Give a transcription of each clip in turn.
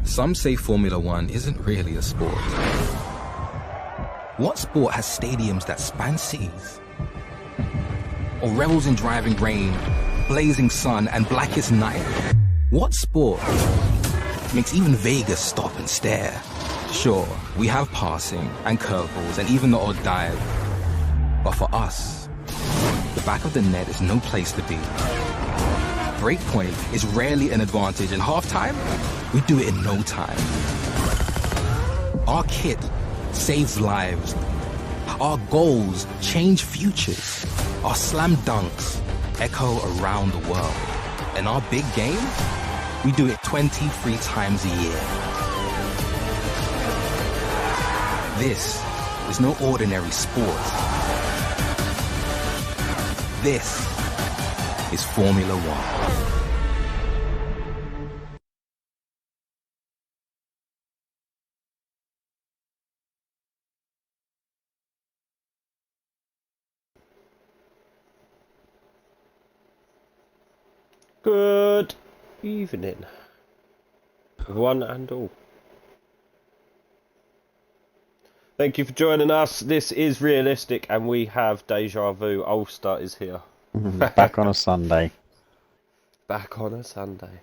Some say Formula One isn't really a sport. What sport has stadiums that span cities? Or revels in driving rain, blazing sun, and blackest night? What sport makes even Vegas stop and stare? Sure, we have passing and curveballs and even the odd dive. But for us, the back of the net is no place to be. Breakpoint is rarely an advantage, and halftime, we do it in no time. Our kit saves lives. Our goals change futures. Our slam dunks echo around the world. And our big game, we do it 23 times a year. This is no ordinary sport. This is Formula One. Good evening, one and all. Thank you for joining us. This is Realistic, and we have Deja Vu. Ulster is here. Back on a Sunday. Back on a Sunday.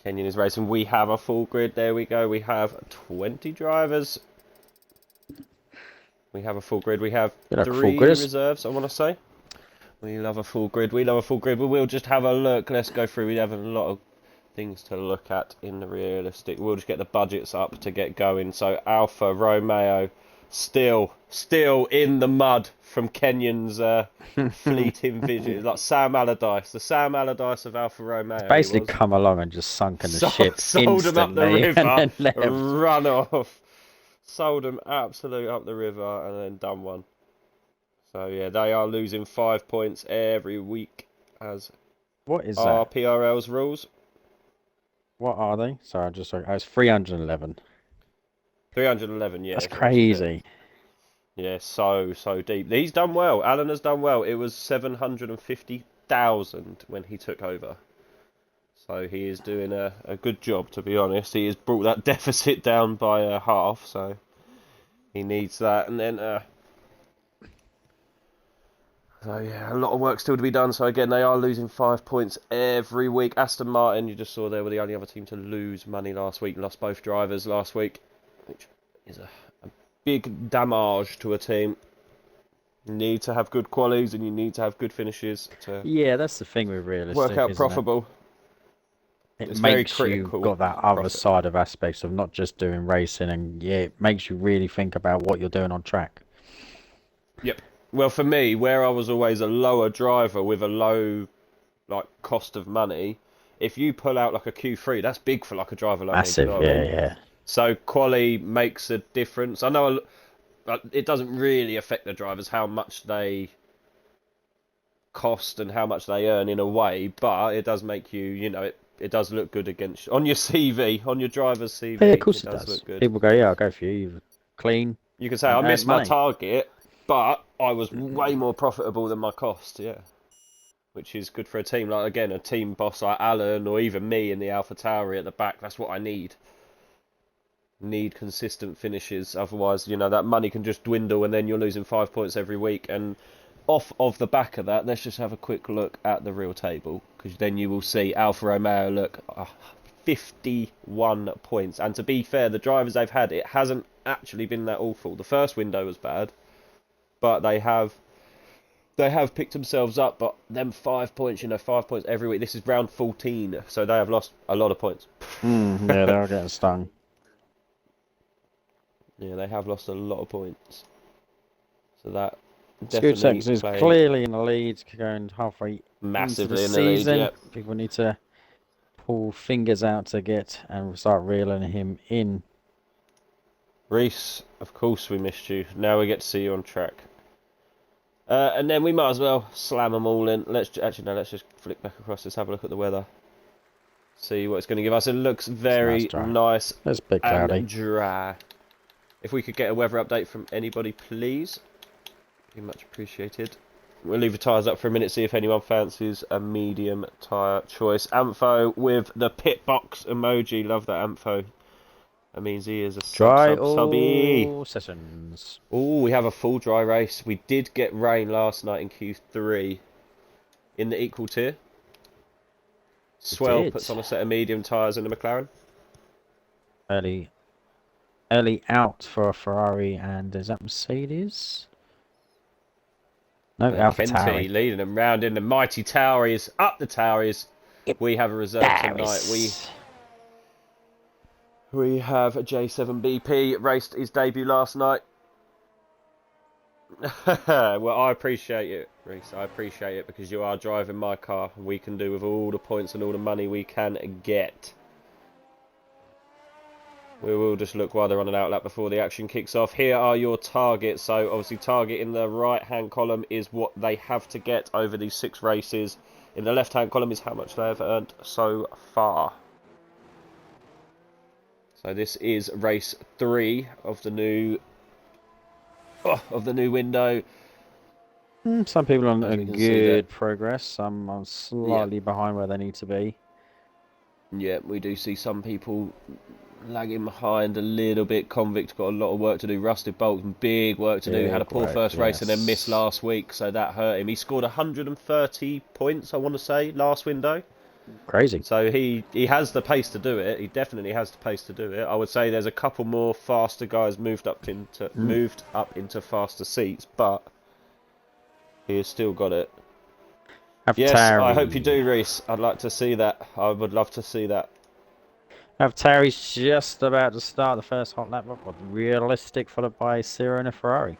Kenyon is racing. We have a full grid. There we go. We have 20 drivers. We have a full grid. We have 3 reserves, I want to say. We love a full grid. We love a full grid. But we'll just have a look. Let's go through. We have a lot of things to look at in the Realistic. We'll just get the budgets up to get going. So Alfa Romeo still in the mud from Kenyon's fleeting vision. Like Sam Allardyce, the Sam Allardyce of Alfa Romeo. It's basically come along and just sunken the ship sold them up the river, and run off. Sold them absolute up the river and then done one. So yeah, they are losing 5 points every week as what is PRL's rules. What are they? Sorry, I just saw it's 311. 311, yeah. That's crazy. Yeah, so deep. He's done well. Alan has done well. It was 750,000 when he took over. So he is doing a good job, to be honest. He has brought that deficit down by half, so he needs that. And then, so yeah, a lot of work still to be done. So again, they are losing 5 points every week. Aston Martin, you just saw they were the only other team to lose money last week. Lost both drivers last week, which is a big damage to a team. You need to have good qualies and you need to have good finishes to that's the thing with Realistic. Work out profitable. It makes you got that other side of aspects of not just doing racing, and it makes you really think about what you're doing on track. Yep. Well, for me, where I was always a lower driver with a low cost of money, if you pull out like a Q3, that's big for like a driver like Massive, me. You know what I mean? yeah. So quali makes a difference. I know it doesn't really affect the drivers how much they cost and how much they earn in a way, but it does make you, it does look good against on your CV, on your driver's CV. Yeah, of course it does does. Look good. People go, I'll go for you. You're clean. You can say I missed my target, but I was way more profitable than my cost. Yeah, which is good for a team. Like again, a team boss like Alan or even me in the Alpha Tauri at the back. That's what I need. Need consistent finishes, otherwise, that money can just dwindle, and then you're losing 5 points every week. And off of the back of that, let's just have a quick look at the real table, because then you will see Alfa Romeo 51 points. And to be fair, the drivers they've had, it hasn't actually been that awful. The first window was bad, but they have picked themselves up. But them 5 points, 5 points every week. This is round 14, so they have lost a lot of points. Yeah, they're getting stung. Yeah, they have lost a lot of points. So that Scooter is clearly in the lead, going halfway massively into the in the season. lead. Yep. People need to pull fingers out to get and start reeling him in. Reese, of course we missed you. Now we get to see you on track. And then we might as well slam them all in. Let's just flick back across. Let's have a look at the weather. See what it's going to give us. It looks very nice It's a bit cloudy and dry. If we could get a weather update from anybody, please. Be much appreciated. We'll leave the tyres up for a minute, see if anyone fancies a medium tyre choice. Ampho with the pit box emoji. Love that, Ampho. That means he is a subby. Sessions. Oh, we have a full dry race. We did get rain last night in Q3 in the equal tier. Swell puts on a set of medium tyres in the McLaren. Early out for a Ferrari, and is that Mercedes? No, AlphaTauri. leading them round in the mighty Tauris. Up the Tauris. We have a reserve tonight. We have a J7BP, raced his debut last night. Well, I appreciate it, Reese. I appreciate it because you are driving my car. We can do with all the points and all the money we can get. We will just look while they're on an outlap before the action kicks off. Here are your targets. So obviously target in the right hand column is what they have to get over these 6 races. In the left hand column is how much they have earned so far. So this is race 3 of the new window. Some people on a good progress. Some are slightly behind where they need to be. Yeah, we do see some people lagging behind a little bit. Convict got a lot of work to do. Rusted Bolton, big work to do. Had a poor first race and then missed last week, so that hurt him. He scored 130 points, I want to say, last window. Crazy. So he has the pace to do it. He definitely has the pace to do it. I would say there's a couple more faster guys moved up into faster seats, but he has still got it. Yes, I hope you do, Reese. I'd like to see that. I would love to see that. AlphaTauri's just about to start the first hot lap. Realistic, followed by Ciro and a Ferrari.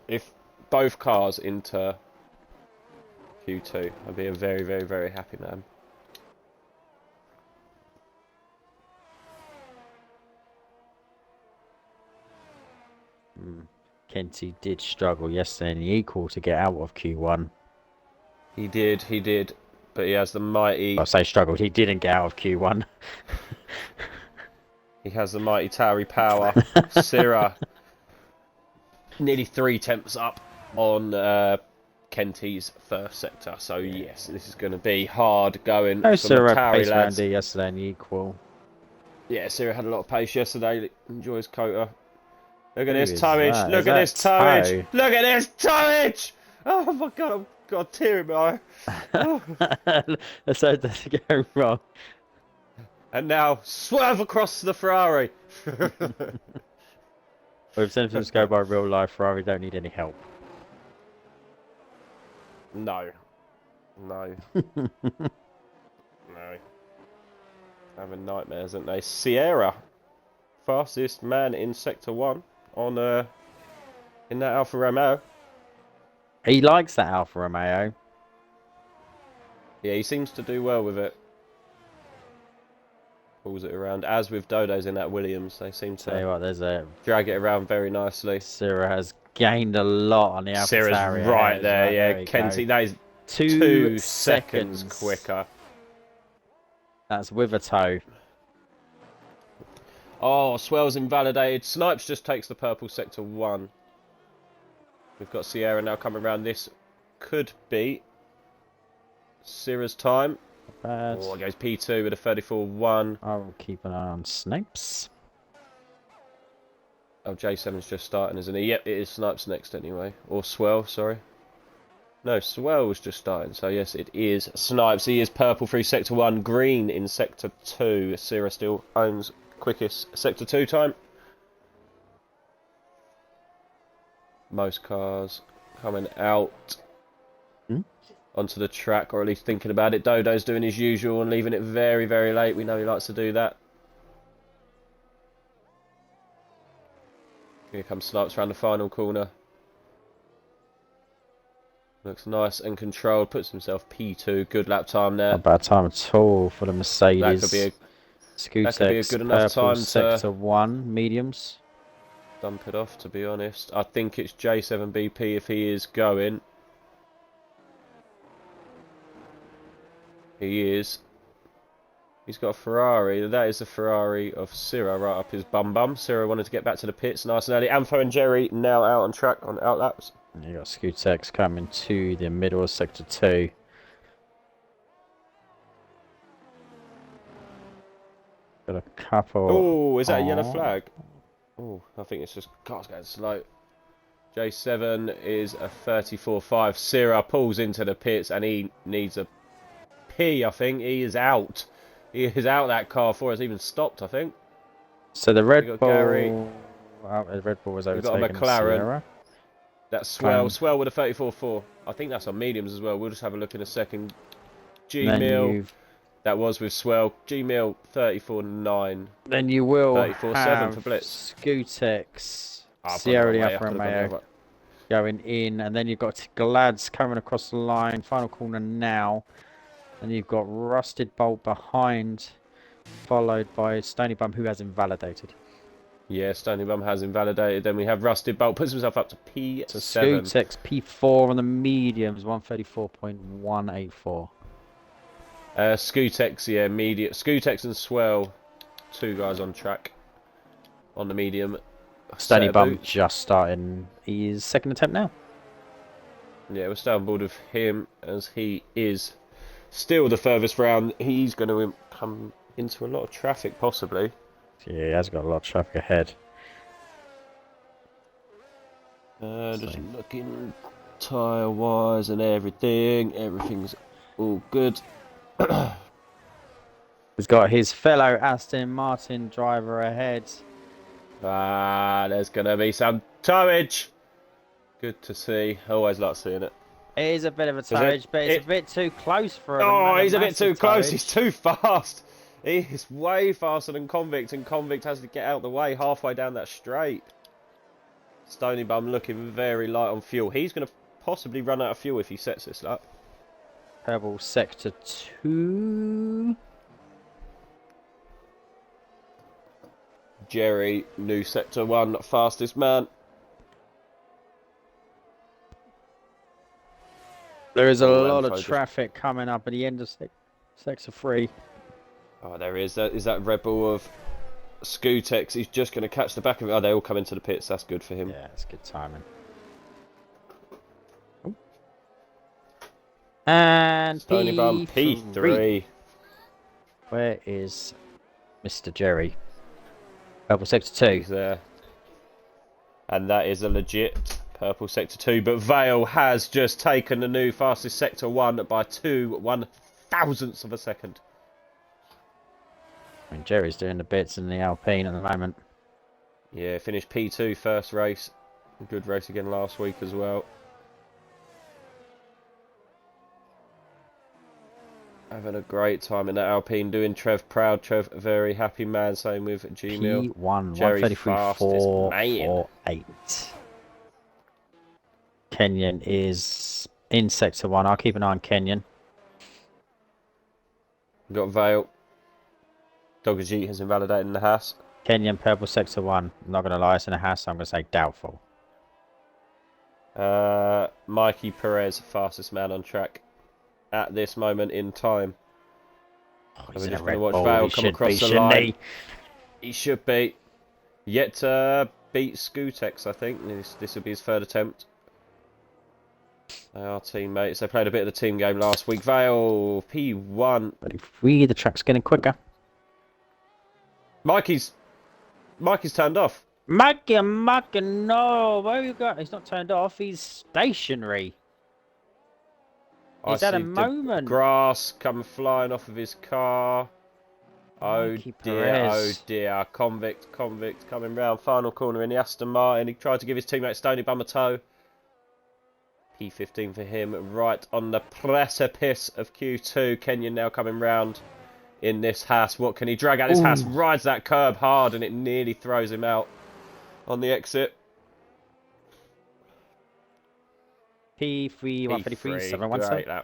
If both cars into Q2, I'd be a very, very, very happy man. Kenty did struggle yesterday in the equal to get out of Q1. He did, but he has the mighty... I say struggled, he didn't get out of Q1. He has the mighty Tauri power. Syrah, nearly 3 temps up on Kenty's first sector. So yes, this is going to be hard going for the Tauri lads. Yesterday in the equal. Yeah, Syrah had a lot of pace yesterday. Enjoys Cota. Look at this towage! Look at this towage! Look at this towage! Oh my god, I've got a tear in my eye. Oh. Let's hope that doesn't go wrong. And now, swerve across the Ferrari! If symptoms go by real life, Ferrari don't need any help. No. No. No. Having nightmares, aren't they? Sierra, fastest man in Sector 1 on in that Alfa Romeo. He likes that Alfa Romeo. Yeah, he seems to do well with it. Pulls it around. As with Dodo's in that Williams, they seem to drag it around very nicely. Syrah has gained a lot on the Alfa Romeo. Syrah's right there, yeah. Kenty, that is 2 seconds quicker. That's with a toe. Oh, Swell's invalidated. Snipes just takes the purple Sector 1. We've got Sierra now coming around. This could be Syrah's time. Bad. Oh, it goes P2 with a 34-1. I'll keep an eye on Snipes. Oh, J7's just starting, isn't he? Yep, it is Snipes next anyway. Or Swell, sorry. No, Swell was just starting, so yes, it is Snipes. He is purple through Sector 1, green in Sector 2. Syrah still owns quickest Sector 2 time. Most cars coming out onto the track, or at least thinking about it. Dodo's doing his usual and leaving it very, very late. We know he likes to do that. Here comes Snipes around the final corner. Looks nice and controlled. Puts himself P2. Good lap time there. Not a bad time at all for the Mercedes. That could be a good enough time to Sector 1 mediums. Dump it off, to be honest. I think it's J7BP if he is going. He is. He's got a Ferrari. That is the Ferrari of Ciro right up his bum. Ciro wanted to get back to the pits nice and early. Anfo and Jerry now out on track on outlaps. You got Scootex coming to the middle of sector 2. Got a couple. Oh, is that a yellow flag? Oh, I think it's just cars going slow. J7 is a 34.5. Ciro pulls into the pits and he needs a P, I think. He is out. He is out that car before it's even stopped, I think. So the Red Bull... Gary. The Red Bull was We've overtaken. got a McLaren. Sierra. That's Swell. Swell with a 34.4. I think that's on mediums as well. We'll just have a look in a second. G-Mill. That was with Swell. G-Mill 34.9. Then you will 34.7 for Blitz. Scootex. Sierra the Alfa Romeo going in. And then you've got Glads coming across the line. Final corner now. And you've got Rusted Bolt behind, followed by Stony Bum, who has invalidated. Yeah, Stony Bum has invalidated. Then we have Rusted Bolt, puts himself up to P7. Scootex P4 on the mediums, 134.184. Scootex, yeah, medium. Scootex and Swell, 2 guys on track on the medium. Stony Bum just starting his second attempt now. Yeah, we'll stay on board with him as he is still the furthest round. He's going to come into a lot of traffic, possibly. Yeah, he has got a lot of traffic ahead. Just looking tyre-wise and everything. Everything's all good. He's got his fellow Aston Martin driver ahead. There's going to be some towage. Good to see. I always like seeing it. It is a bit of a towage, but it's a bit too close for him. Oh, he's a bit too close. He's too fast. He is way faster than Convict, and Convict has to get out of the way halfway down that straight. Stony Bum looking very light on fuel. He's going to possibly run out of fuel if he sets this up. Pebble sector 2. Jerry, new sector 1, fastest man. There is a lot of traffic coming up at the end of sector 3. Oh, there is. Is that Rebel of Scootex? He's just going to catch the back of it. Oh, they all come into the pits. That's good for him. Yeah, it's good timing. Oh. And Stony Bum P3. Where is Mr. Jerry? Purple sector 2. He's there. And that is a legit purple sector 2. But Vale has just taken the new fastest sector 1 by 2/1000ths of a second. I mean, Jerry's doing the bits in the Alpine at the moment. Yeah, finished P2 first race. Good race again last week as well. Having a great time in that Alpine, doing Trev proud. Trev, a very happy man. Same with G-Mill. P1, Jerry, 133.488. Kenyon is in sector 1. I'll keep an eye on Kenyon. We've got Vale. Dogajit has invalidated in the Haas. Kenyon, purple sector 1. I'm not going to lie, it's in a Haas, so I'm going to say doubtful. Mikey Perez, fastest man on track at this moment in time. Oh, we're just going to watch Vale come across the line. He should be. Yet to beat Scootex, I think. This will be his third attempt. They are teammates. They played a bit of the team game last week. Vale, P1. 33, the track's getting quicker. Mikey's turned off. Mikey, no. Where you got? He's not turned off. He's stationary. He's had a moment. Grass come flying off of his car. Oh dear, oh dear. Convict coming round. Final corner in the Aston Martin. He tried to give his teammate Stony Bum a tow. P15 for him. Right on the precipice of Q2. Kenyon now coming round in this Haas. What can he drag out? This Haas rides that curb hard and it nearly throws him out on the exit. P3, 133, 717. Great,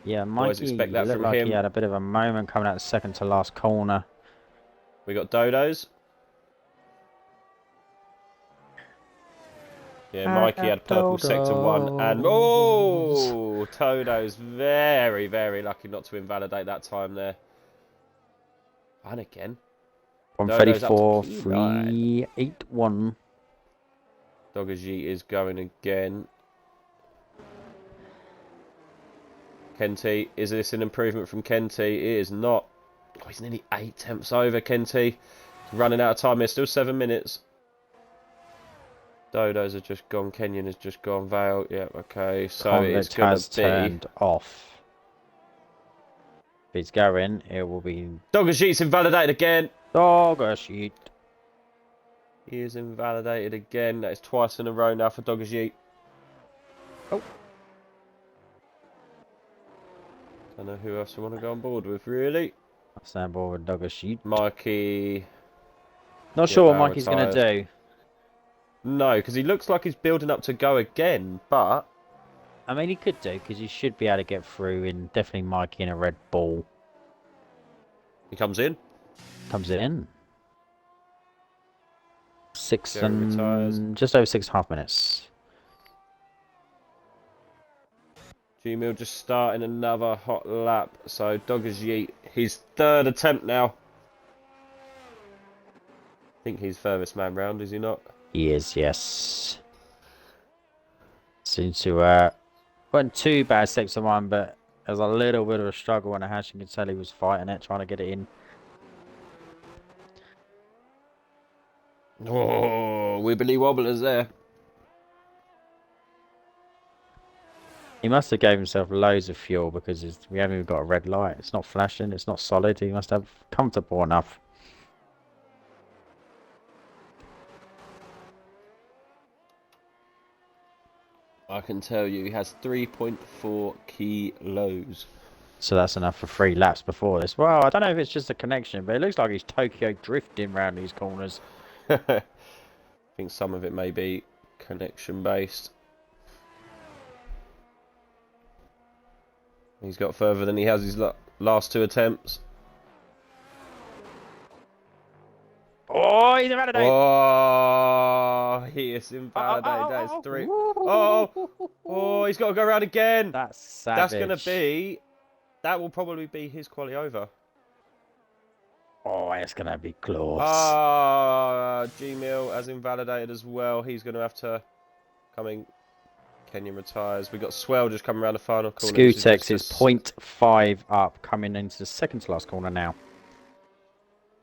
yeah, Mikey expect that looked from like him. He had a bit of a moment coming out the second to last corner. We got Dodos. Yeah, Mikey had purple sector 1 and Todo's very, very lucky not to invalidate that time there. And again. 134, 381. Dogajit is going again. Kenty, is this an improvement from Kenty? It is not. Oh, he's nearly 8 tenths over, Kenty. He's running out of time here. Still 7 minutes. Dodos have just gone. Kenyon has just gone. Vale. Yeah, okay. So it's going to be... turned off. If he's going, it will be... Dogajit's invalidated again. Dogajit. He is invalidated again. That is twice in a row now for Dogajit. Oh. Don't know who else I want to go on board with, really. I'll stand on board with Dogajit. Mikey. Not sure what Mikey's going to do. No, because he looks like he's building up to go again, but... I mean, he could do, because he should be able to get through in definitely Mikey in a red ball. He comes in. Comes in. 6 and... just over 6.5 minutes. G-Mill just starting another hot lap. So Dogajit, his 3rd attempt now. I think he's furthest man round, is he not? He is, yes. Seems to wasn't too bad 6 and 1, but there was a little bit of a struggle on a hash. You can tell he was fighting it, trying to get it in. Oh, wibbly wobblers there. He must have gave himself loads of fuel because we haven't even got a red light. It's not flashing. It's not solid. He must have comfortable enough. I can tell you he has 3.4 kilos. So that's enough for 3 laps before this. Well, I don't know if it's just a connection, but it looks like he's Tokyo drifting around these corners. I think some of it may be connection based. He's got further than he has his last 2 attempts. Oh, he's invalidated. Oh, he is invalidated. That is 3. Oh, he's got to go around again. That's savage. That's going to be... That will probably be his quali over. Oh, it's going to be close. G-Mill has invalidated as well. He's going to have to come in. Kenyon retires. We got Swell just coming around the final corner. Scootex is 0.5 up, coming into the second to last corner now.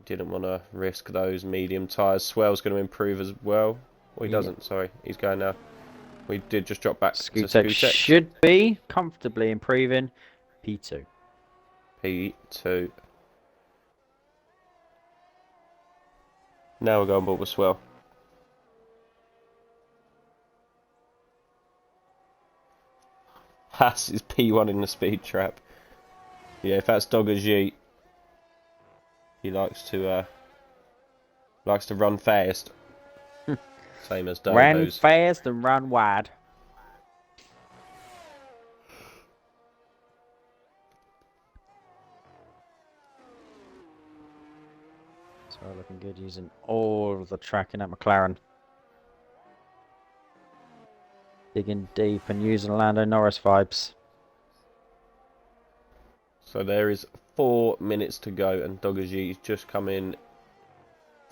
Didn't want to risk those medium tyres. Swell's going to improve as well. Well, he doesn't, sorry. He's going now. We did just drop back to Scootex. Should be comfortably improving. P2. P2. Now we're going board with Swell. Haas is P1 in the speed trap. Yeah, if that's Dogajit, he likes to run fast. Same as Dodos. Run fast and run wide. So looking good using all of the tracking at McLaren. Digging deep and using Lando Norris vibes. So there is 4 minutes to go and Dogajit's just come in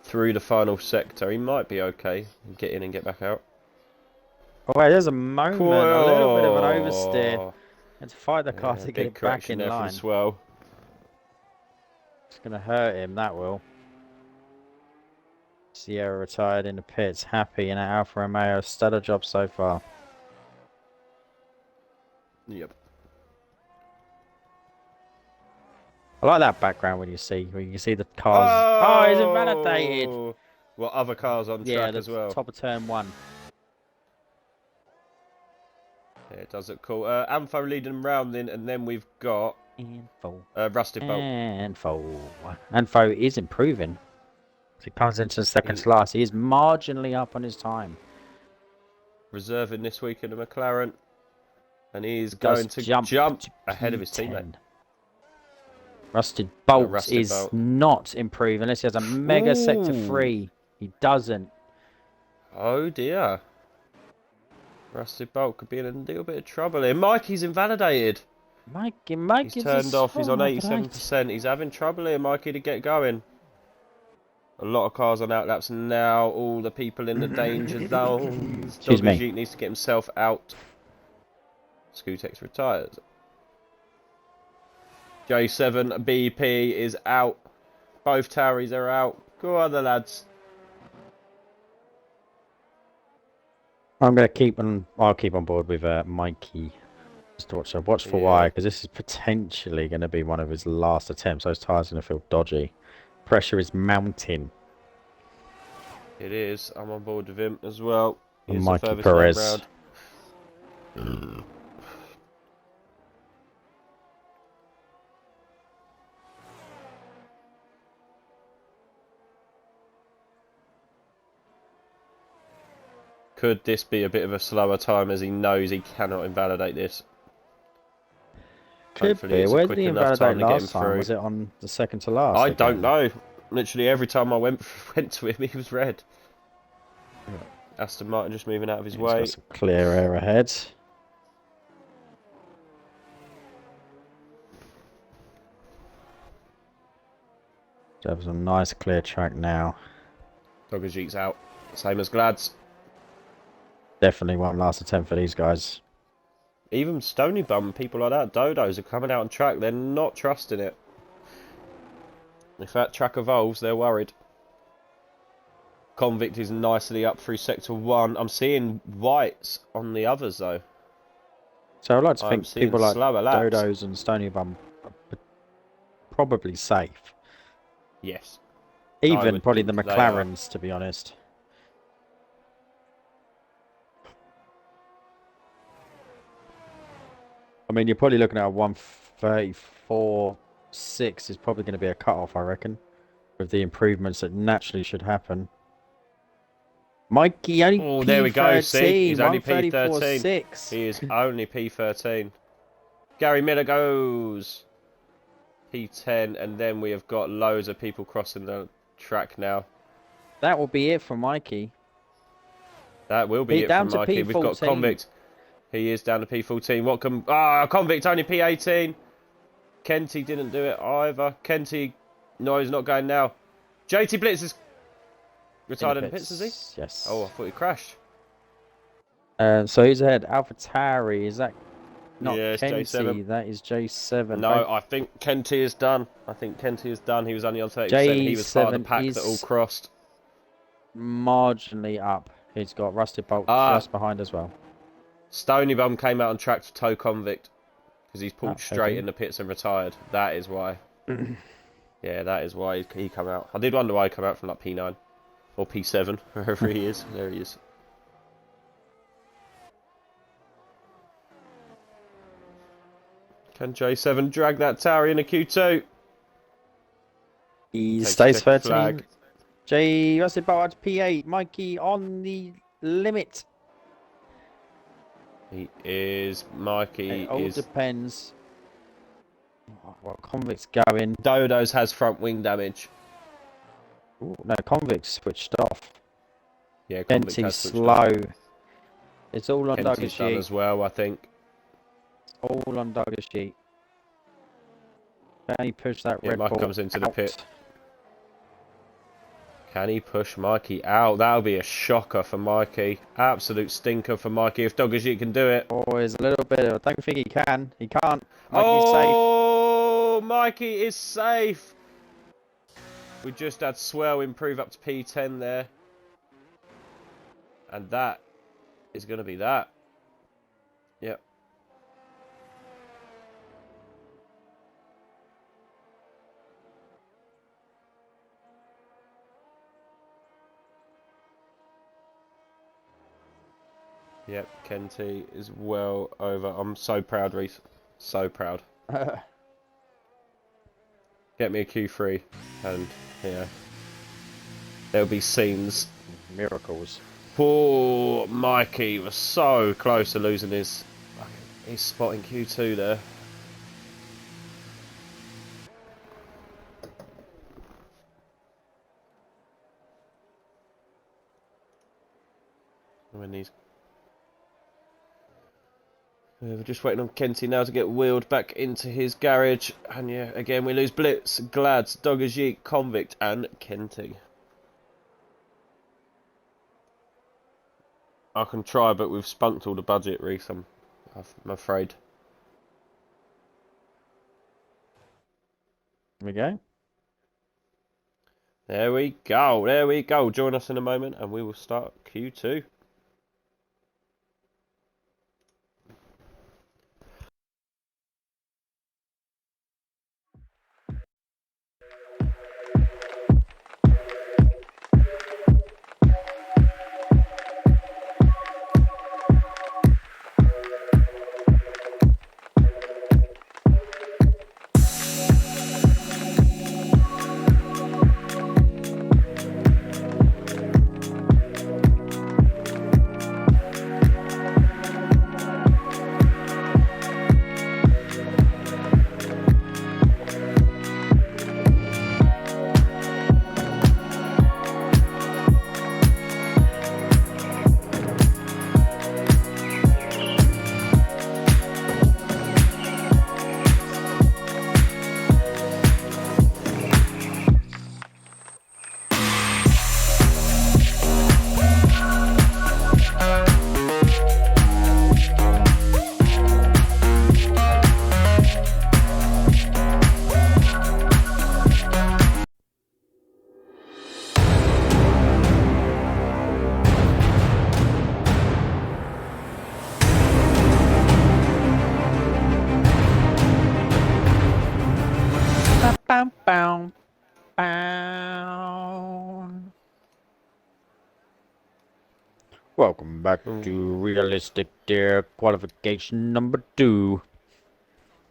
through the final sector. He might be okay. Get in and get back out. Oh wait, there's a moment, a little bit of an oversteer. And to fight the car to get it back in line. Swell. It's going to hurt him, that will. Sierra retired in the pits, happy in Alfa Romeo. Stellar job so far. Yep. I like that background when you see the cars. Oh, he's invalidated. Well, other cars on track as well. Top of turn 1. Yeah, it does look cool. Anfo leading them round in, and then we've got Rusted Bolt. Anfo is improving. As he comes into the second last, he is marginally up on his time. Reserving this week in the McLaren. And he's going to jump ahead of his teammate. Rusted Bolt is not improving unless he has a mega sector 3. He doesn't. Oh dear. Rusted Bolt could be in a little bit of trouble here. Mikey's invalidated. Mikey, He's turned off. He's on 87%. He's having trouble here, Mikey, to get going. A lot of cars on outlaps now. All the people in the danger zones. Dogajit needs to get himself out. Scootex retires. J7 BP is out. Both Toweries are out. Go on, the lads. I'm gonna keep on. I'll keep on board with Mikey. So watch for why, because this is potentially going to be one of his last attempts. Those tyres are going to feel dodgy. Pressure is mounting. It is. I'm on board with him as well. Here's Mikey Perez. Could this be a bit of a slower time, as he knows he cannot invalidate this? Could be. Where did he invalidate last time? Was it on the second to last? I don't know. Literally every time I went to him, he was red. Yeah. Aston Martin just moving out of his way. Got some clear air ahead. So there's a nice clear track now. Dogajit's out. Same as Glad's. Definitely one last attempt for these guys. Even Stony Bum, people like that, Dodos, are coming out on track. They're not trusting it. If that track evolves, they're worried. Convict is nicely up through Sector 1. I'm seeing whites on the others, though. So I'd like to think people like Dodos and Stony Bum are probably safe. Yes. Even probably the McLarens, to be honest. I mean, you're probably looking at a 1:34.6 is probably going to be a cut-off, I reckon, with the improvements that naturally should happen. Mikey only P13. There we go. See, he's only P13. He is only P13. Gary Miller goes P10, and then we have got loads of people crossing the track now. That will be it for Mikey. That will be it for Mikey. We've got Convict. He is down to P14. What can... Convict only P18. Kenty didn't do it either. Kenty... No, he's not going now. JT Blitz is retired in the pits, is he? Yes. Oh, I thought he crashed. So who's ahead? AlphaTauri. Is that not Kenty? J7. That is J7. No, I think Kenty is done. He was only on 30%. He was part of the pack that all crossed. Marginally up. He's got Rusted Bolt just behind as well. Stony Bum came out on track to tow Convict because he's pulled straight in the pits and retired. That is why. Yeah, that is why he come out. I did wonder why he come out from like P9 or P7, wherever he is. There he is. Can J7 drag that Tower in a Q2? He stays 13. Rusted Bolt P8. Mikey on the limit. He is. Mikey it all depends. What Convict's going. Dodos has front wing damage. Ooh, no, Convict's switched off. Yeah, Convict has switched slow. Off. It's all on Doug's sheet as well, I think. It's all on Doug's sheet. Can he push that Red Bull comes into out? The pit. Can he push Mikey out? That'll be a shocker for Mikey. Absolute stinker for Mikey if Dogajit can do it. Oh, there's a little bit. I don't think he can. He can't. Mikey's safe. Mikey is safe. We just had Swell improve up to P10 there. And that is going to be that. Yep. Yep, Kenty is well over. I'm so proud, Reese. So proud. Get me a Q3 and, yeah. There'll be scenes. Miracles. Poor Mikey was so close to losing his spot in Q2 there. When these... We're just waiting on Kenty now to get wheeled back into his garage. And yeah, again we lose Blitz, Glads, Dogajik, Convict and Kenty. I can try, but we've spunked all the budget, Reese, I'm afraid. Here we go. There we go, there we go. Join us in a moment and we will start Q2. Bam, bam, bam. Welcome back to Realistic Dare qualification number 2.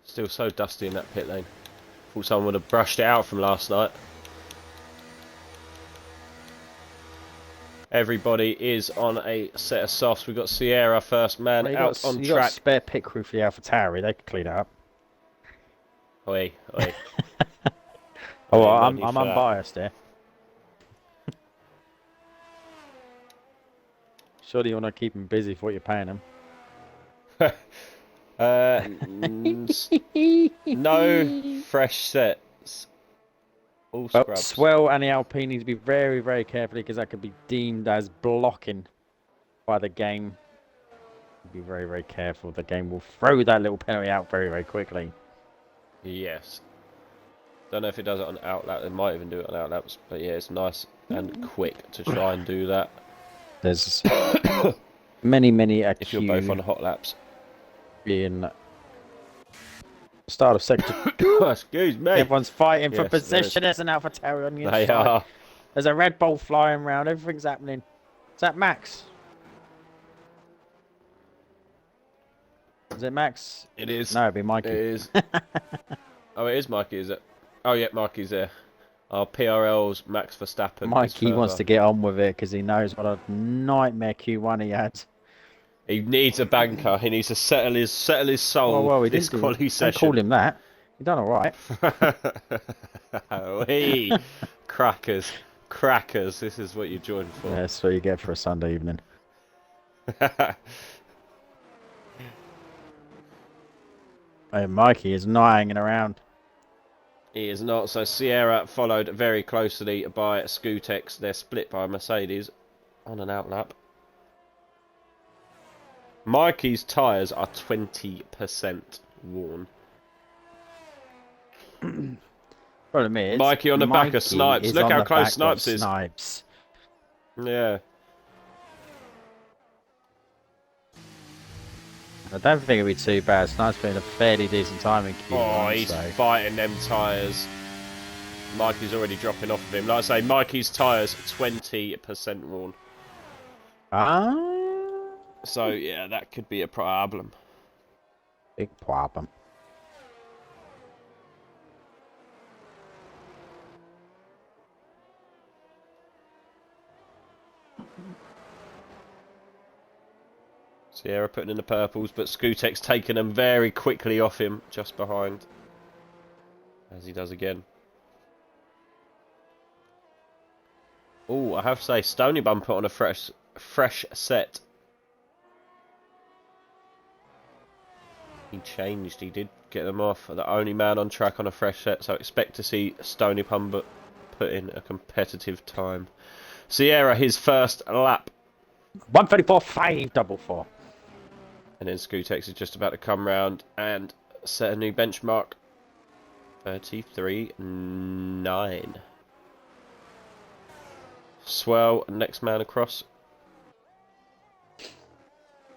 Still so dusty in that pit lane. Thought someone would have brushed it out from last night. Everybody is on a set of softs. We've got Sierra first man out on you track. got a spare pit crew for the AlphaTauri. They can clean it up. Oi, oi. Oh, well, I'm unbiased here. Surely you want to keep him busy for what you're paying him. No fresh sets. All Well, scrubs. Swell and the Alpine need to be very, very careful because that could be deemed as blocking by the game. Be very, very careful. The game will throw that little penalty out very, very quickly. Yes. Don't know if it does it on outlap. It might even do it on outlaps. But yeah, it's nice and quick to try and do that. There's many, many a if you're both on hot laps. In start of sector. Excuse me. Everyone's fighting for Yes, position. There's an AlphaTauri on the They inside. are. There's a Red Bull flying around. Everything's happening. Is that Max? Is it Max? It is. No, it'd be Mikey. It is. Oh, it is Mikey, is it? Oh, yeah, Mikey's there. Our PRL's Max Verstappen. Mikey wants to get on with it because he knows what a nightmare Q1 he had. He needs a banker. He needs to settle his soul. Well, he this did. quality session. Don't call him that. He done all right. Hey, crackers, crackers. This is what you joined for. Yeah, that's what you get for a Sunday evening. Hey, Mikey is not hanging around. He is not. So Sierra followed very closely by Scootex. They're split by Mercedes on an outlap. Mikey's tyres are 20% worn. Problem is, Mikey on the back of Snipes. Look how close Snipes is. Snipes. Yeah. I don't think it'll be too bad. Snipes been a fairly decent time in Q1. Oh, he's fighting them tyres. Mikey's already dropping off of him. Like I say, Mikey's tyres 20% worn. Ah. So, yeah, that could be a problem. Big problem. Sierra putting in the purples, but Scootex taking them very quickly off him, just behind. As he does again. Oh, I have to say, Stony Bum put on a fresh set. He changed. He did get them off. The only man on track on a fresh set, so expect to see Stony Pump put in a competitive time. Sierra, his first lap. 1:34.544. And then Scootex is just about to come round and set a new benchmark. 33.9. Swell, next man across.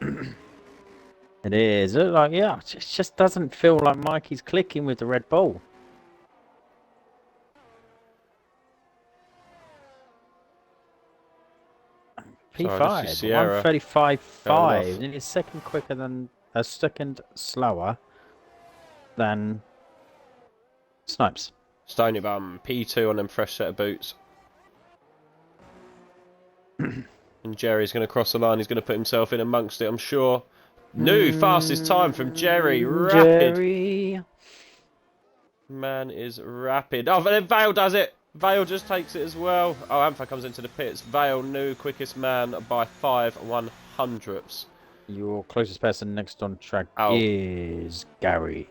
It is. Like, yeah, it just doesn't feel like Mikey's clicking with the Red Bull. P5, 1:35.5. And it's second quicker than a second slower than Snipes. Stony Bum, P2 on them fresh set of boots. And Jerry's going to cross the line. He's going to put himself in amongst it, I'm sure. New fastest time from Jerry. Rapid. Jerry. Man is rapid. Oh, but then Vale does it. Vale just takes it as well. Oh, Ampha comes into the pits. Vale, new quickest man by 5/100ths. Your closest person next on track is Gary.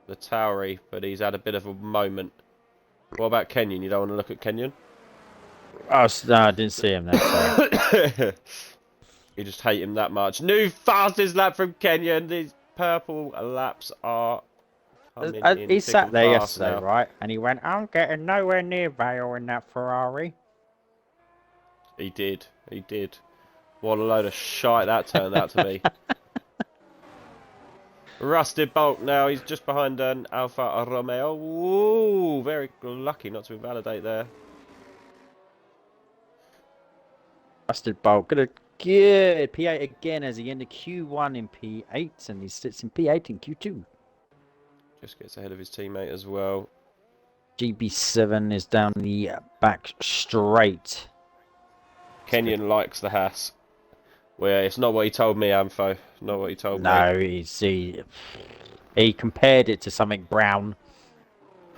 The Towery, but he's had a bit of a moment. What about Kenyon? You don't want to look at Kenyon? Oh, no, I didn't see him there. Sorry. You just hate him that much. New fastest lap from Kenyon. These purple laps are coming in. He sat there yesterday, now. right? And he went, I'm getting nowhere near Vale in that Ferrari. He did. He did. What a load of shite that turned out to be. Rusted Bolt now. He's just behind an Alfa Romeo. Ooh, very lucky not to invalidate there. Rusted Bolt. Good P8 again as he ended Q1 in P8 and he sits in P8 in Q2. Just gets ahead of his teammate as well. GB7 is down the back straight. Kenyon likes the Haas. Well, it's not what he told me, Ampho. Not what he told me. No, he compared it to something brown.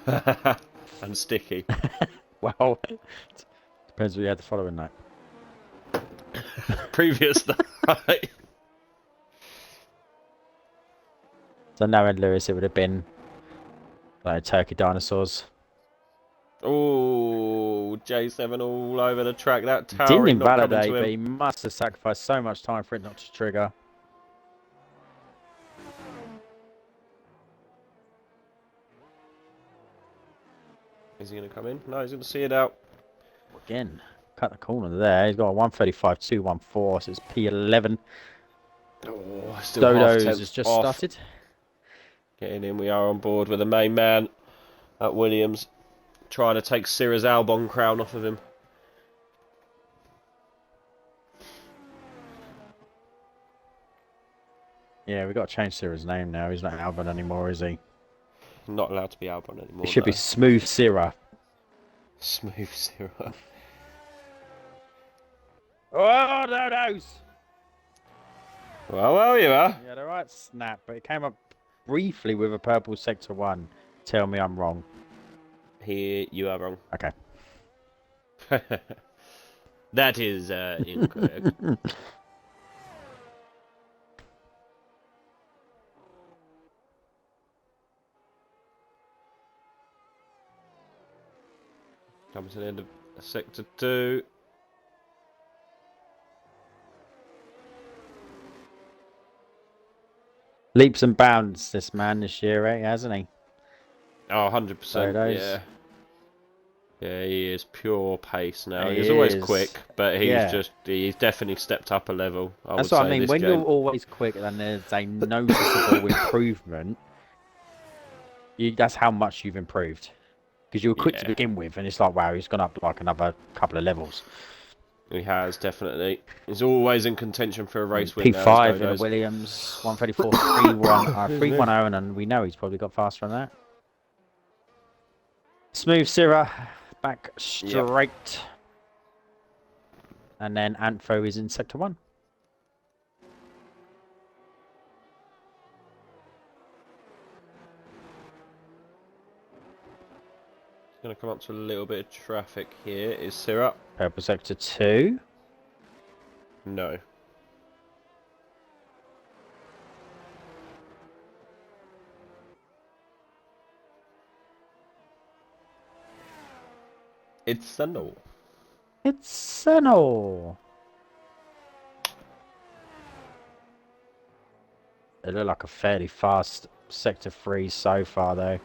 And sticky. Well, depends what you had the following night. Previous night. So knowing Lewis, it would have been like turkey dinosaurs. Oh, J7 all over the track. That tower didn't invalidate, but he must have sacrificed so much time for it not to trigger. Is he going to come in? No, he's going to see it out. Again, cut the corner there. He's got a 1:35.214, so it's P11. Oh, still Dodo's has just started. Getting in, we are on board with the main man at Williams. Trying to take Syrah's Albon crown off of him. Yeah, we've got to change Syrah's name now. He's not Albon anymore, is he? Not allowed to be Albon anymore. It should be Smooth Syrah. Smooth Syrah. Oh, Dodo's! Well, you are. Yeah, the right snap, but it came up briefly with a purple sector 1. Tell me I'm wrong. Here, you are wrong. Okay. That is incorrect. Comes to the end of sector 2. Leaps and bounds, this man this year, hasn't he? Oh, 100%. Yeah. Yeah, he is pure pace now. He's always quick, but he's definitely stepped up a level. That's what I mean. When you're always quick and there's a noticeable improvement, that's how much you've improved. Because you were quick to begin with, and it's like, wow, he's gone up like another couple of levels. He has, definitely. He's always in contention for a race win. P5 in a Williams, 1:34.310, and we know he's probably got faster than that. Smooth Syrah, back straight. Yep. And then Antho is in sector 1. Going to come up to a little bit of traffic here. Is Syrah? Purple sector 2. No. It's a no. It's a no. It looked like a fairly fast sector 3 so far, though.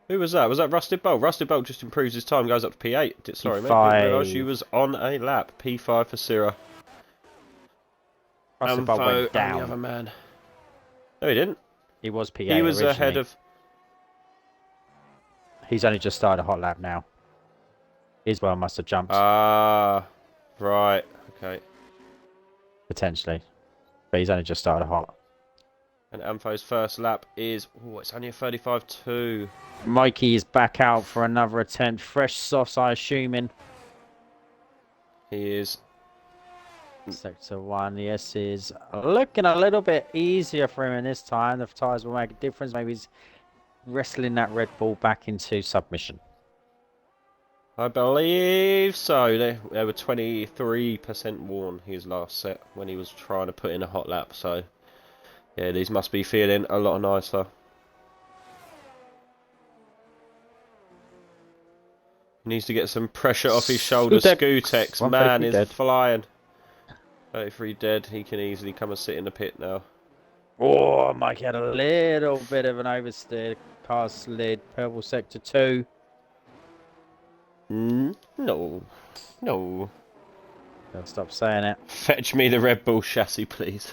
Who was that? Was that Rusted Bolt? Rusted Bolt just improves his time, goes up to P8. Sorry, mate. P5. Didn't realise she was on a lap. P5 for Syrah. Rusted Bolt went down. And the other man. No, he didn't. He was P8 He was originally. ahead of... He's only just started a hot lap now. Isbell must have jumped. Ah, right. Okay. Potentially. But he's only just started a hot. And Ampho's first lap is... Oh, it's only a 35.2. Mikey is back out for another attempt. Fresh softs, I assuming. He is... Sector 1, the S is looking a little bit easier for him in this time. The tyres will make a difference. Maybe he's wrestling that Red Bull back into submission. I believe so. They were 23% worn his last set when he was trying to put in a hot lap. So, yeah, these must be feeling a lot nicer. He needs to get some pressure off his shoulders. Skutex, man, is flying. 33 dead. He can easily come and sit in the pit now. Oh, Mike had a little bit of an oversteer. Car slid. Purple sector 2. No. No. Don't stop saying it. Fetch me the Red Bull chassis, please.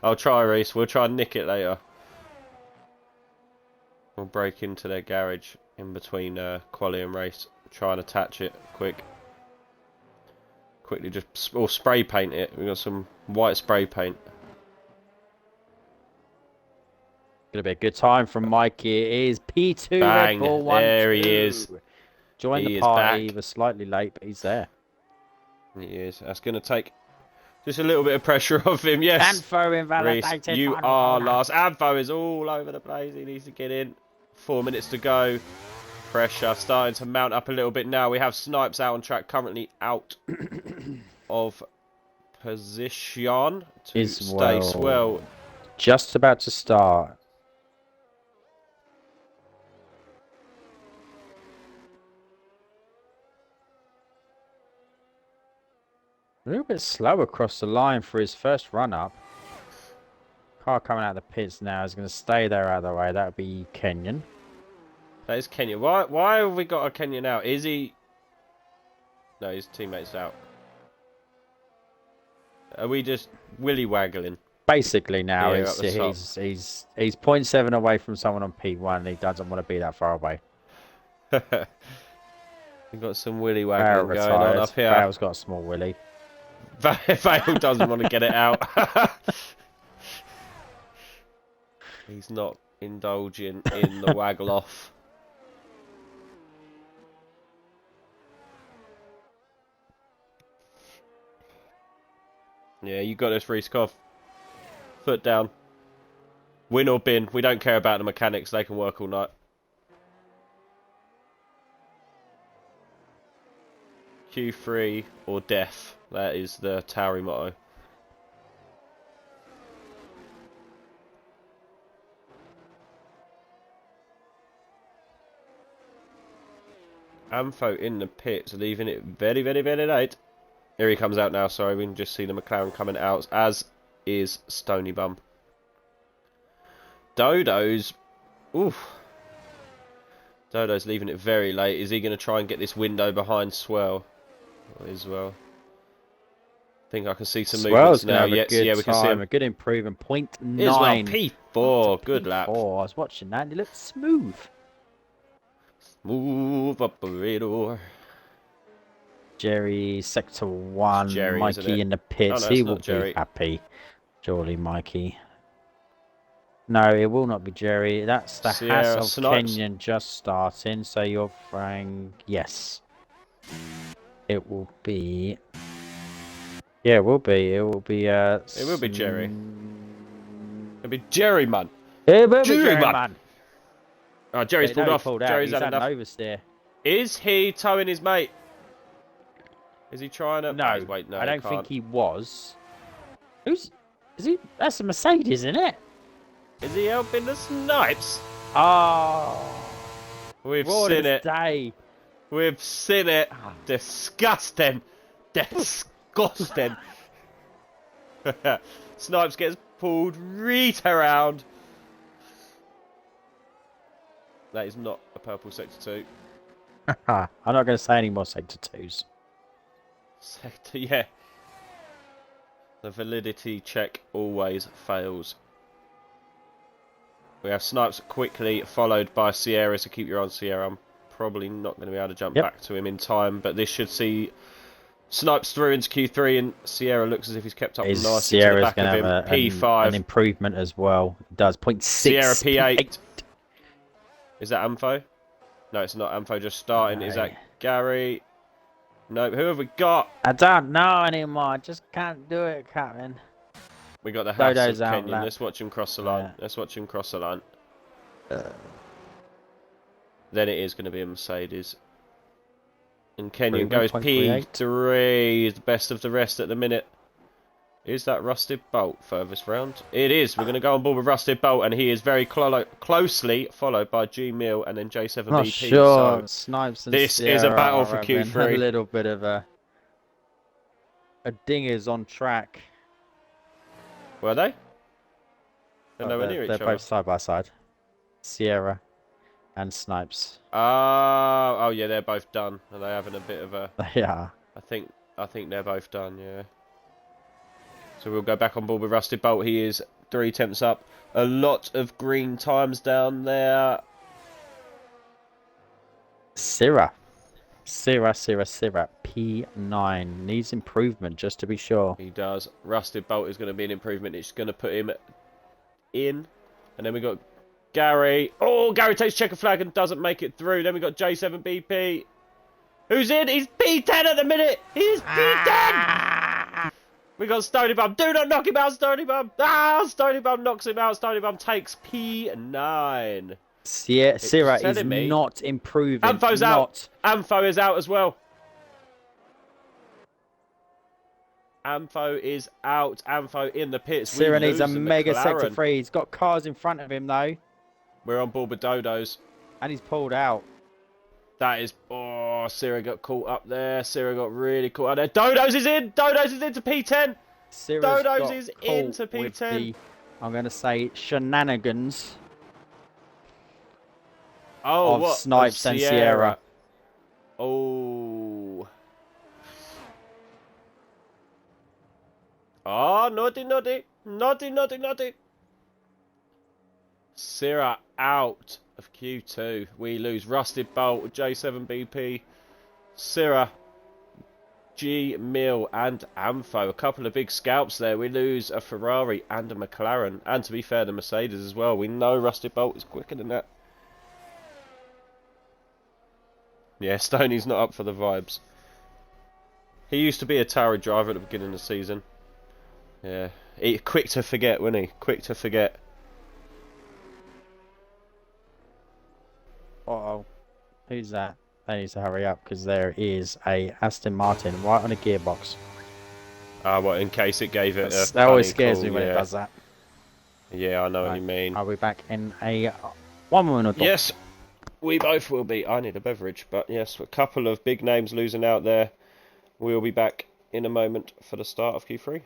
I'll try, Reese. We'll try and nick it later. We'll break into their garage in between quali and race. Try and attach it quick. Quickly just... Or spray paint it. We've got some white spray paint. Gonna be a good time from Mikey. It is P2 Bang. Red Bull 1. There he is. Joined the party. He was slightly late, but he's there. He is. That's going to take just a little bit of pressure off him. Yes. Anfo invalidated. Reece, you are last. Anfo is all over the place. He needs to get in. 4 minutes to go. Pressure starting to mount up a little bit now. We have Snipes out on track, currently out of position to stay swell. Just about to start. A little bit slow across the line for his first run-up. Car coming out of the pits now is going to stay there out of the way. That would be Kenyan. That is Kenyan. Why have we got a Kenyan out? Is he... No, his teammate's out. Are we just willy-waggling? Basically now, he's 0.7 away from someone on P1 and he doesn't want to be that far away. We've got some willy-waggling going on up here. Vale's got a small willy. Vale doesn't want to get it out. He's not indulging in the waggle off. Yeah, you got this, Reece. Cough. Foot down. Win or bin. We don't care about the mechanics. They can work all night. Q3 or death. That is the Tauri motto. Ampho in the pits, leaving it very, very, very late. Here he comes out now, sorry, we can just see the McLaren coming out, as is Stony Bum. Dodo's... Oof. Dodo's leaving it very late. Is he going to try and get this window behind Swell? As well. I think I can see some movements now. Yes, yeah, we can see him. A good improvement. 0.9. Iswell, P4. Good lap. I was watching that and he looked smooth. Smooth operator. Jerry, Sector 1. Jerry, Mikey in the pits. Oh, no, he will be happy. Surely, Mikey. No, it will not be Jerry. That's the Haas of Kenyan just starting. So you're throwing... Yes. It will be... Yeah, it will be. It will be... It will be Jerry. It'll be Jerry, man. It will be Jerry, man. Oh, Jerry's pulled off. Jerry's had enough. An oversteer. Is he towing his mate? Is he trying to... No, wait, no, I don't think he was. Is he? That's a Mercedes, isn't it? Is he helping the Snipes? Oh. We've seen it. Day. We've seen it. Disgusting. Disgusting. Snipes gets pulled right around. That is not a purple sector 2. I'm not going to say any more sector 2s. Sector, yeah. The validity check always fails. We have Snipes quickly, followed by Sierra, so keep your eye on Sierra. I'm probably not going to be able to jump back to him in time, but this should see Snipes through into Q3, and Sierra looks as if he's kept up nicely Sierra's to the back of him. P5. An improvement as well. It does 0.6. Sierra P8. Is that Ampho? No, it's not Ampho, just starting. No. Is that Gary? No, who have we got? I don't know anymore. I just can't do it, Captain. We got the house of Kenyon. Let's watch him cross the line. Let's watch him cross the line. Then it is going to be a Mercedes. And Kenyon goes P3, the best of the rest at the minute. Is that Rusted Bolt furthest round? It is. We're going to go on board with Rusted Bolt, and he is very closely followed by G Mill and then J7BP. Not sure. So Snipes and this Sierra is a battle for Q3. A little bit of a dingers on track. Were they? They're nowhere near each other. They're both side by side. Sierra and Snipes. Oh yeah, they're both done. Are they having a bit of a? Yeah. I think they're both done. Yeah. So we'll go back on board with Rusted Bolt. He is 3 tenths up. A lot of green times down there. Sierra. P9 needs improvement, just to be sure. He does. Rusted Bolt is going to be an improvement. It's going to put him in. And then we got Gary. Oh, Gary takes checker flag and doesn't make it through. Then we got J7BP. Who's in? He's P10 at the minute. He's P10. We got Stony Bum. Do not knock him out, Stony Bum. Stony Bum knocks him out. Stony Bum takes P9. Sierra is not improving. Ampho's out. Ampho is out as well. Ampho is out. Ampho in the pits. Sierra needs a mega sector 3. He's got cars in front of him though. We're on board with Dodos. And he's pulled out. That is... Oh, Sierra got caught up there. Sierra got really caught up there. Dodos is in. Dodos is into P10. Dodos is into P10. I'm going to say shenanigans. Oh, of what? Snipes and Sierra. Oh. Oh, naughty. Sierra out of Q2. We lose Rusted Bolt, J7BP, Sierra, G Mill and Ampho. A couple of big scalps there. We lose a Ferrari and a McLaren. And to be fair, the Mercedes as well. We know Rusted Bolt is quicker than that. Yeah, Stoney's not up for the vibes. He used to be a Tauri driver at the beginning of the season. Yeah, quick to forget, wasn't he? Quick to forget. Uh-oh. Who's that? They need to hurry up because there is a Aston Martin right on a gearbox. Well, in case it gave it a that always scares me when it does that. Yeah, I know what you mean. Are we back in a 1 minute? Yes. We both will be. I need a beverage, but yes, a couple of big names losing out there. We'll be back in a moment for the start of Q3.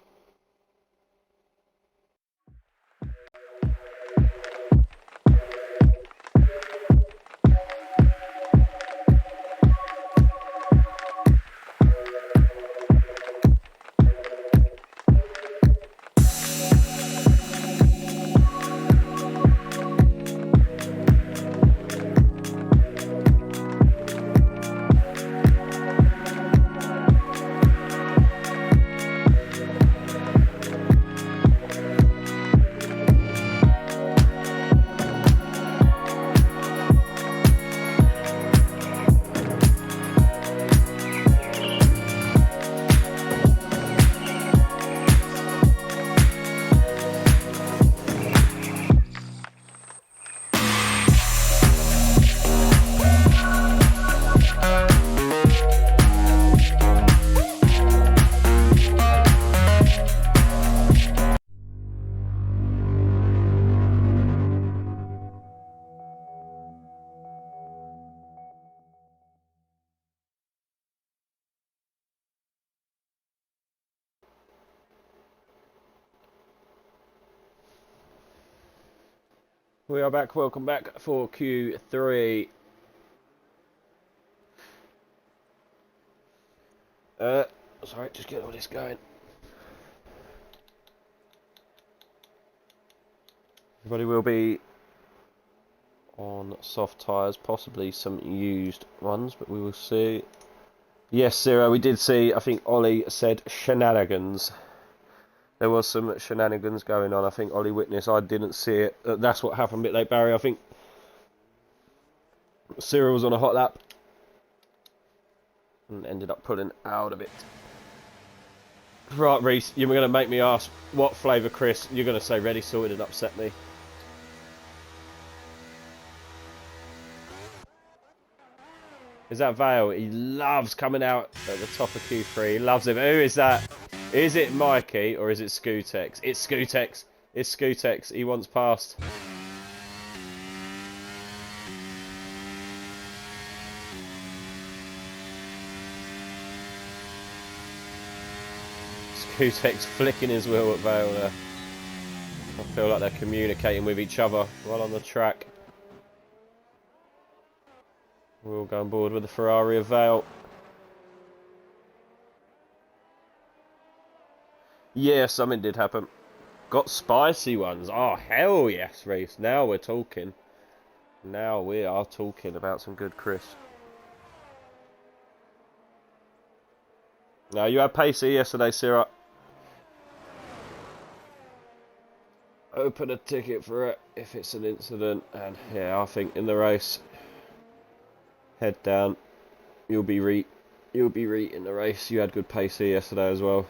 We are back. Welcome back for Q3. Sorry, just get all this going. Everybody will be on soft tyres, possibly some used ones, but we will see. Yes, Zero, we did see, I think Ollie said shenanigans. There was some shenanigans going on. I think Ollie witnessed. I didn't see it. That's what happened a bit late, Barry. I think Cyril was on a hot lap and ended up pulling out of it. Right, Reese, you're going to make me ask what flavour, Chris. You're going to say ready sorted and upset me. Is that Vale? He loves coming out at the top of Q3. He loves him. Who is that? Is it Mikey or is it Scootex? It's Scootex. It's Scootex. He wants past. Scootex flicking his wheel at Vale there. I feel like they're communicating with each other while on the track. We're all going board with the Ferrari of Vale. Yeah, something did happen. Got spicy ones. Oh, hell yes, Reese. Now we're talking. Now we are talking about some good crisp. Now, you had Pacey yesterday, Syrah. Open a ticket for it if it's an incident. And yeah, I think in the race, head down. You'll be reet in the race. You had good Pacey yesterday as well.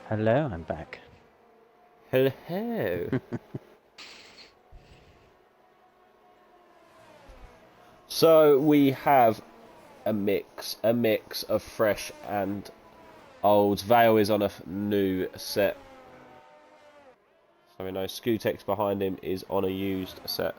Hello, I'm back. Hello. So we have a mix of fresh and olds. Vale is on a new set. So we know Scootex behind him is on a used set.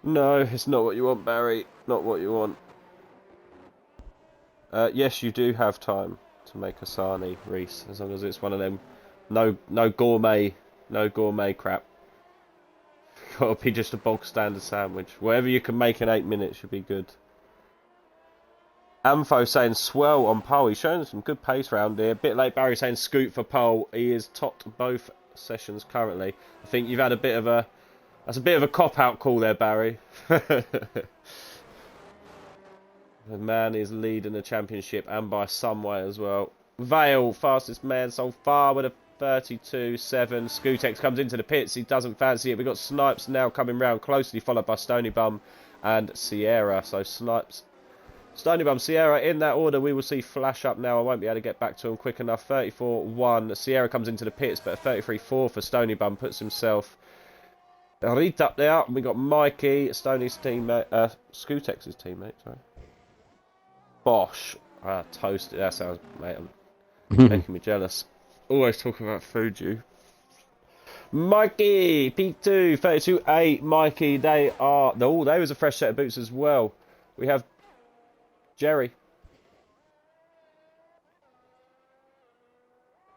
No, it's not what you want, Barry. Not what you want. Yes, you do have time to make a sarnie, Reese, as long as it's one of them. No gourmet crap. Gotta be just a bog standard sandwich. Whatever you can make in 8 minutes should be good. Ampho saying swell on pole. He's showing some good pace round here. A bit late, Barry saying scoot for pole. He is topped both sessions currently. I think you've had a bit of a... That's a bit of a cop-out call there, Barry. The man is leading the championship, and by some way as well. Vale, fastest man so far with a 32.7. Scootex comes into the pits. He doesn't fancy it. We've got Snipes now coming round, closely followed by Stony Bum and Sierra. So Snipes, Stony Bum, Sierra in that order. We will see flash up now. I won't be able to get back to him quick enough. 34.1. Sierra comes into the pits, but a 33.4 for Stony Bum puts himself right up there. We got Mikey, Stoney's teammate, Scootex's teammate, sorry. Bosch. Toasted. That sounds, mate, I'm making me jealous. Always talking about food, you. Mikey, P2, 32.8. Mikey, they are... Oh, there was a fresh set of boots as well. We have Jerry.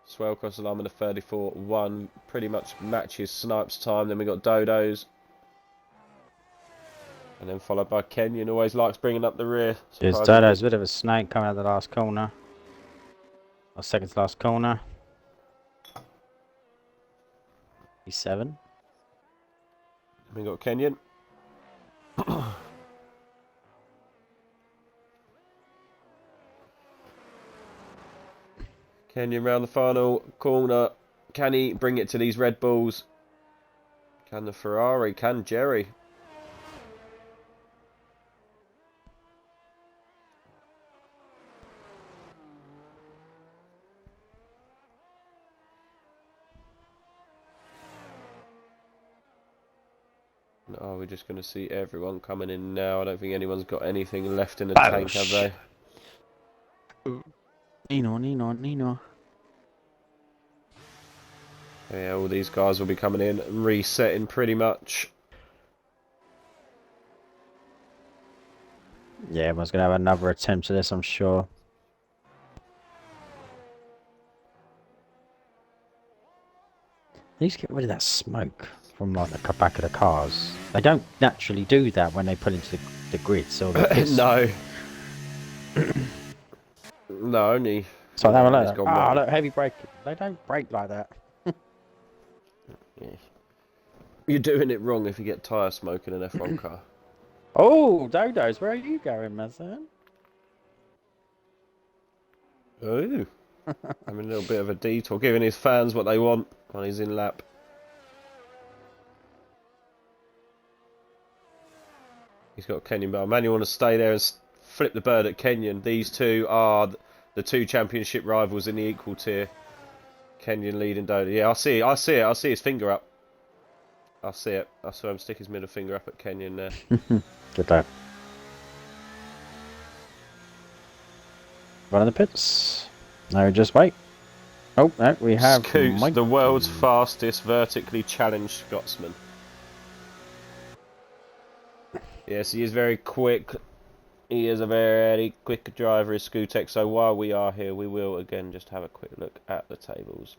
Swell across the line with a 34.1. Pretty much matches Snipes' time. Then we got Dodo's. And then followed by Kenyon. Always likes bringing up the rear. There's Dodo's a bit of a snake coming out of the last corner. Or second to last corner. He's 7. We got Kenyon. Kenyon round the final corner. Can he bring it to these Red Bulls? Can the Ferrari? Can Jerry? No, we're just going to see everyone coming in now. I don't think anyone's got anything left in the tank, have they? Nino. Yeah, all these guys will be coming in and resetting pretty much. Yeah, everyone's going to have another attempt at this, I'm sure. They need to get rid of that smoke from like the back of the cars. They don't naturally do that when they put into the grid, so no. No, only. So they were like, look, heavy brake. They don't brake like that. Yeah. You're doing it wrong if you get tyre smoke in an F1 car. Oh, Dodos, where are you going, my son? Oh. Having a little bit of a detour, giving his fans what they want on his in-lap. He's got Kenyon, but man, you want to stay there and flip the bird at Kenyon. These two are the two championship rivals in the equal tier. Kenyon leading Dodo. Yeah, I see his finger up. I see it. I saw him stick his middle finger up at Kenyon there. Good lad. Run in the pits. No, just wait. Oh, no, we have Scoots, the world's fastest vertically challenged Scotsman. Yes, he is very quick. He is a very quick driver, is Scootex. So while we are here, we will again just have a quick look at the tables.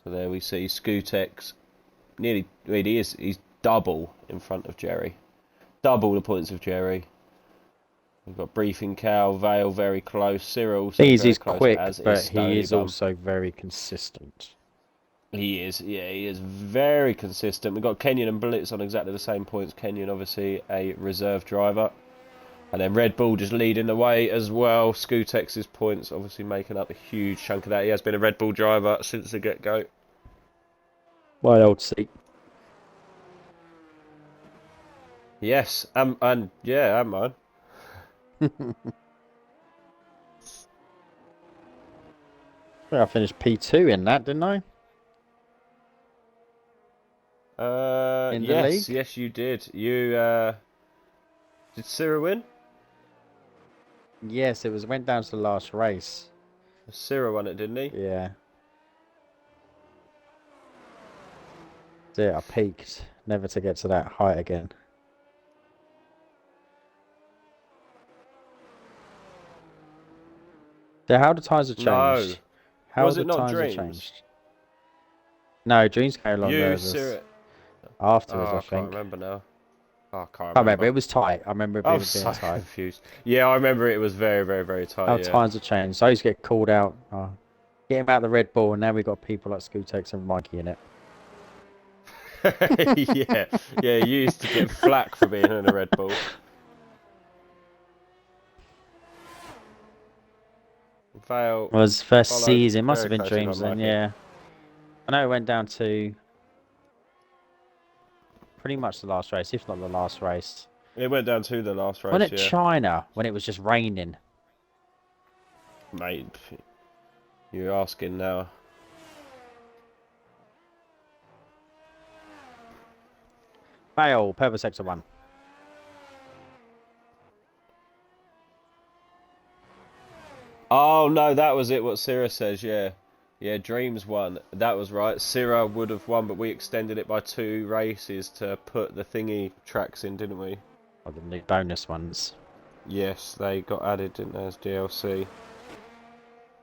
So there we see Scootex. Nearly, he's double in front of Jerry. Double the points of Jerry. We've got Briefing Cow, Vale very close, Cyril. He's quick, but he is also very consistent. He is, yeah, he is very consistent. We've got Kenyon and Blitz on exactly the same points. Kenyon, obviously, a reserve driver. And then Red Bull just leading the way as well. Scootex's points, obviously, making up a huge chunk of that. He has been a Red Bull driver since the get-go. My old seat. Yes, and yeah, and mine. I finished P2 in that, didn't I? In the league? Yes, you did. You did Cyril win? Yes, it went down to the last race. Cyril won it, didn't he? Yeah. Yeah, I peaked. Never to get to that height again. So how the tyres have changed? No. How was the it not tyres Dreams? have changed? No, Dreams came along afterwards, I think. I can't remember now. Oh, I can't remember. It was tight. I remember it being so tight. Confused. Yeah, I remember it was very, very, very tight. How times have changed. So I used to get called out. Get him out of the Red Bull, and now we've got people like Scootex and Mikey in it. yeah, you used to get flack for being in a Red Bull. Vale was first season. Must have been Dreams then, yeah. I know it went down to pretty much the last race, if not the last race. It went down to the last race, Wasn't it China, when it was just raining? Mate, you're asking now. Fail, purple sector 1. Oh, no, that was it, what Syrah says, yeah. Yeah, Dreams won. That was right. Syrah would have won, but we extended it by 2 races to put the thingy tracks in, didn't we? Oh, the new bonus ones. Yes, they got added, didn't they, as DLC.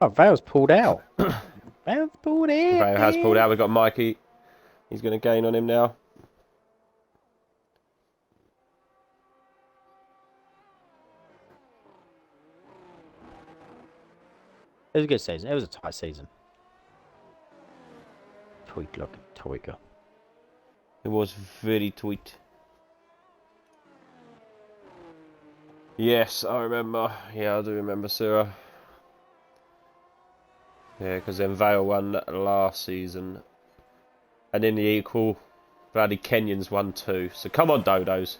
Oh, Vale's pulled out. Vale's pulled out. Vale has pulled out. We've got Mikey. He's going to gain on him now. It was a good season. It was a tight season. Tweet looking Toiga. It was very tweet. Yes, I remember. Yeah, I do remember Syrah. Yeah, because then Vale won last season. And in the equal, bloody Kenyans won too. So come on, Dodos.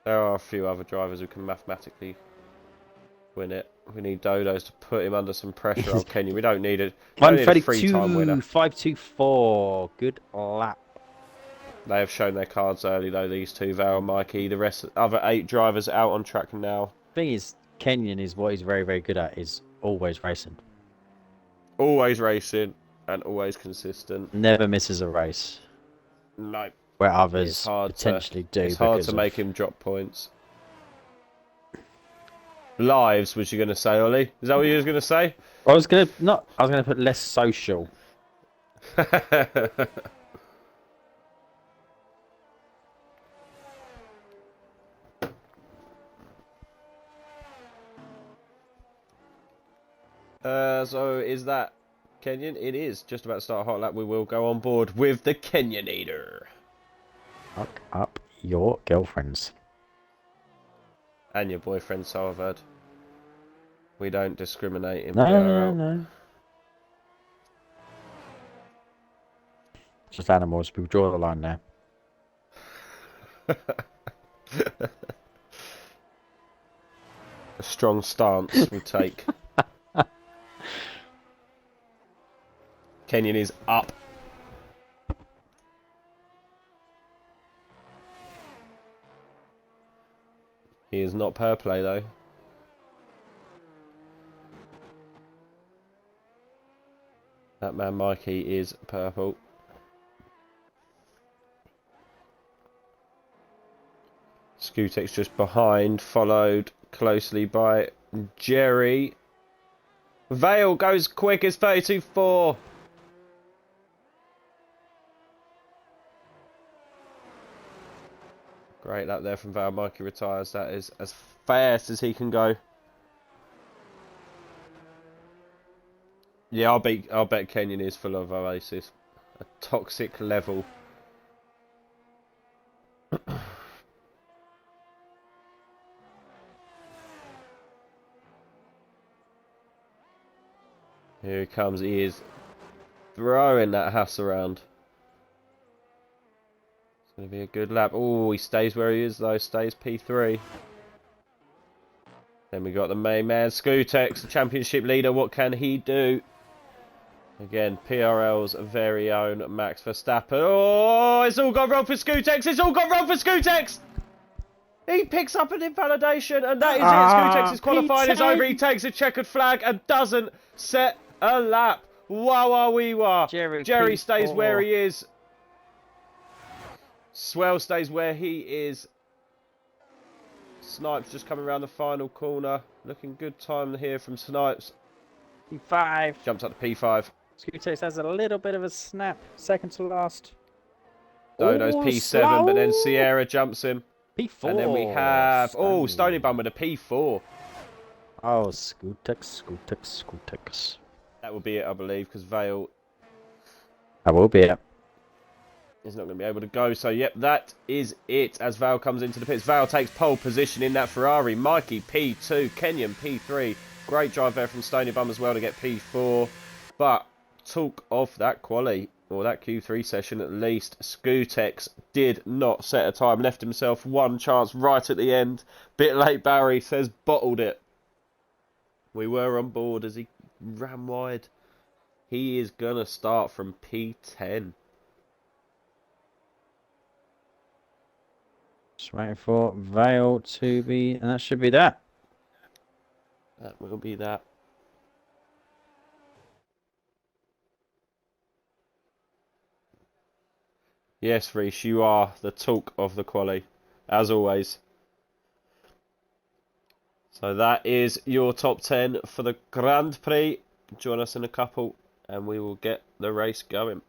There are a few other drivers who can mathematically win it. We need Dodos to put him under some pressure. Old Kenyon. We don't need it. 132, 524. Good lap. They have shown their cards early, though, these two, Val and Mikey. The rest, other 8 drivers out on track now. Thing is, Kenyon is what he's very, very good at, is always racing. Always racing and always consistent. Never misses a race. No. Where others potentially do. It's hard to make him drop points. Lives, was you going to say, Ollie? Is that what you was going to say? I was going to put less social. So is that Kenyon? It is just about to start a hot lap. We will go on board with the Kenyonator. Fuck up your girlfriends. And your boyfriend, so I've heard. We don't discriminate in No. Just animals. We'll draw the line there. A strong stance we take. Kenyon is up. He is not per play though. That man Mikey is purple. Scootex just behind, followed closely by Jerry. Vale goes quick, it's 32.4. Great lap there from Val. Mikey retires. That is as fast as he can go. Yeah, I'll bet Kenyon is full of Oasis. A toxic level. Here he comes. He is throwing that Haas around. It's going to be a good lap. Oh, he stays where he is though. Stays P3. Then we got the main man, Scootex, the championship leader. What can he do? Again, PRL's very own Max Verstappen. Oh, it's all gone wrong for Scootex. It's all gone wrong for Scootex. He picks up an invalidation, and that is it. Scootex is qualified. It's over. He takes a checkered flag and doesn't set a lap. Wah-wah-wee-wah. Jerry stays where he is. Swell stays where he is. Snipes just coming around the final corner. Looking good time here from Snipes. P5. Jumps up to P5. Scootex has a little bit of a snap. Second to last. Dodo's P7, slow. But then Sierra jumps him. P4. And then we have... Oh, Stony Bum with a P4. Oh, Scootex. That will be it, I believe, because Vale... That will be it. Is not going to be able to go. So, yep, that is it as Val comes into the pits. Val takes pole position in that Ferrari. Mikey, P2. Kenyon, P3. Great drive there from Stony Bum as well to get P4. But, talk of that quali, or that Q3 session at least, Scootex did not set a time. Left himself one chance right at the end. Bit late, Barry says bottled it. We were on board as he ran wide. He is going to start from P10. Just waiting for Vale to be, and that should be that. That will be that. Yes, Reese, you are the talk of the quali, as always. So that is your top 10 for the Grand Prix. Join us in a couple and we will get the race going.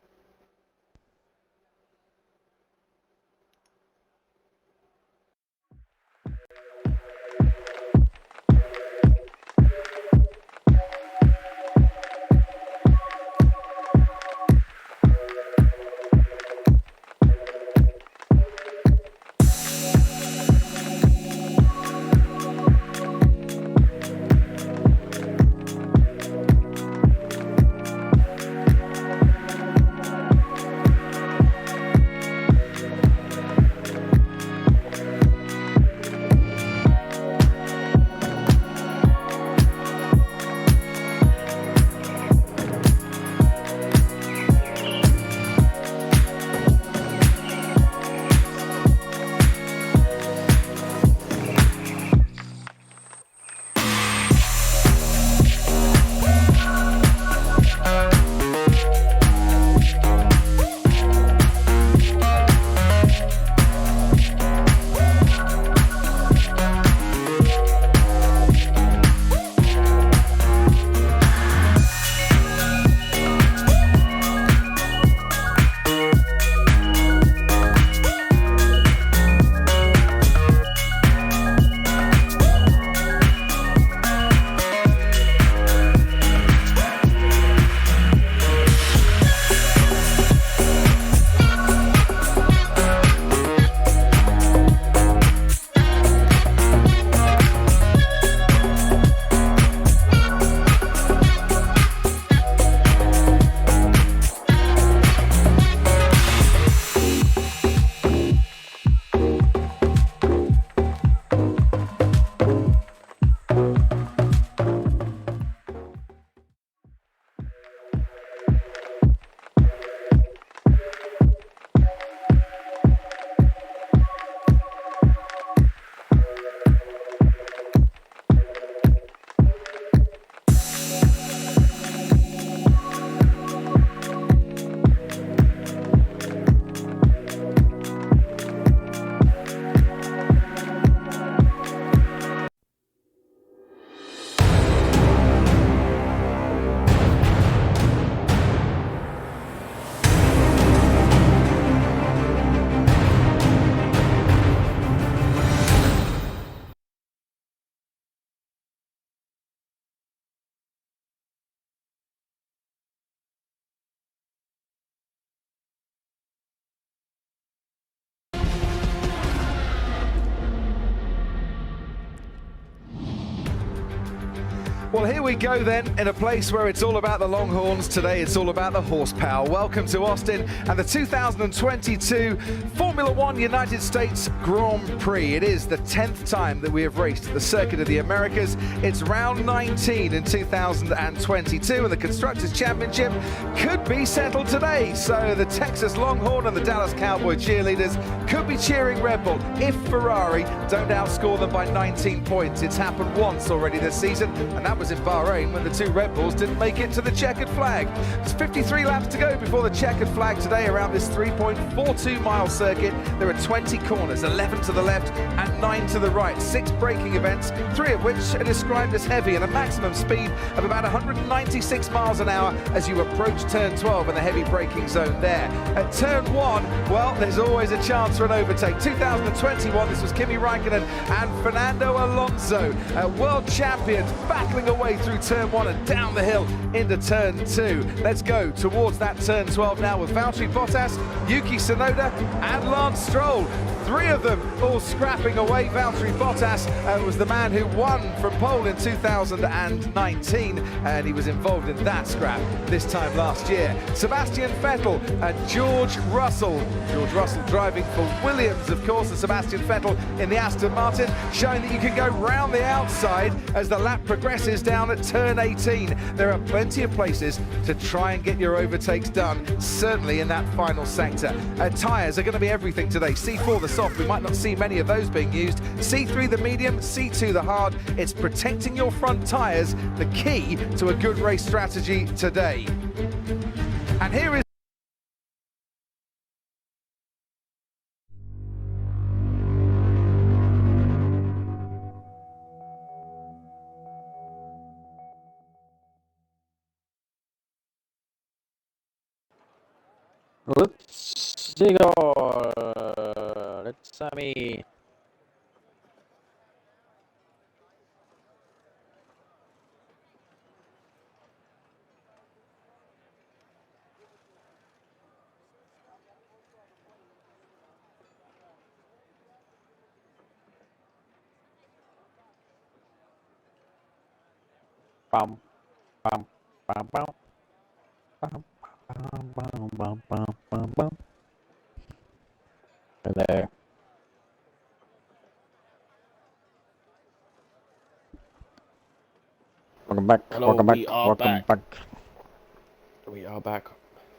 Well, here we go then, in a place where it's all about the Longhorns. Today it's all about the horsepower. Welcome to Austin and the 2022 Formula One United States Grand Prix. It is the 10th time that we have raced at the Circuit of the Americas. It's round 19 in 2022, and the Constructors' Championship could be settled today. So the Texas Longhorn and the Dallas Cowboy cheerleaders could be cheering Red Bull if Ferrari don't outscore them by 19 points. It's happened once already this season, and that was in Bahrain when the two Red Bulls didn't make it to the checkered flag. There's 53 laps to go before the checkered flag today around this 3.42 mile circuit. There are 20 corners, 11 to the left and 9 to the right. 6 braking events, 3 of which are described as heavy, and a maximum speed of about 196 miles an hour as you approach turn 12 in the heavy braking zone there. At turn 1, well, there's always a chance for an overtake. 2021, this was Kimi Raikkonen and Fernando Alonso, world champions, battling away through turn 1 and down the hill into turn 2. Let's go towards that turn 12 now with Valtteri Bottas, Yuki Tsunoda and Lance Stroll. 3 of them all scrapping away. Valtteri Bottas was the man who won from pole in 2019, and he was involved in that scrap this time last year. Sebastian Vettel and George Russell. George Russell driving for Williams, of course, and Sebastian Vettel in the Aston Martin, showing that you can go round the outside as the lap progresses down at turn 18. There are plenty of places to try and get your overtakes done, certainly in that final sector. Tyres are going to be everything today. C4 the soft, we might not see many of those being used. C3 the medium, C2 the hard. It's protecting your front tyres, the key to a good race strategy today. And here is Let's go. Let's me. Bum, bum, bum, bum, bum, bum, bum, bum, bum, bum, bum. Hello. Welcome back. Hello, welcome back. we are welcome back. We are back.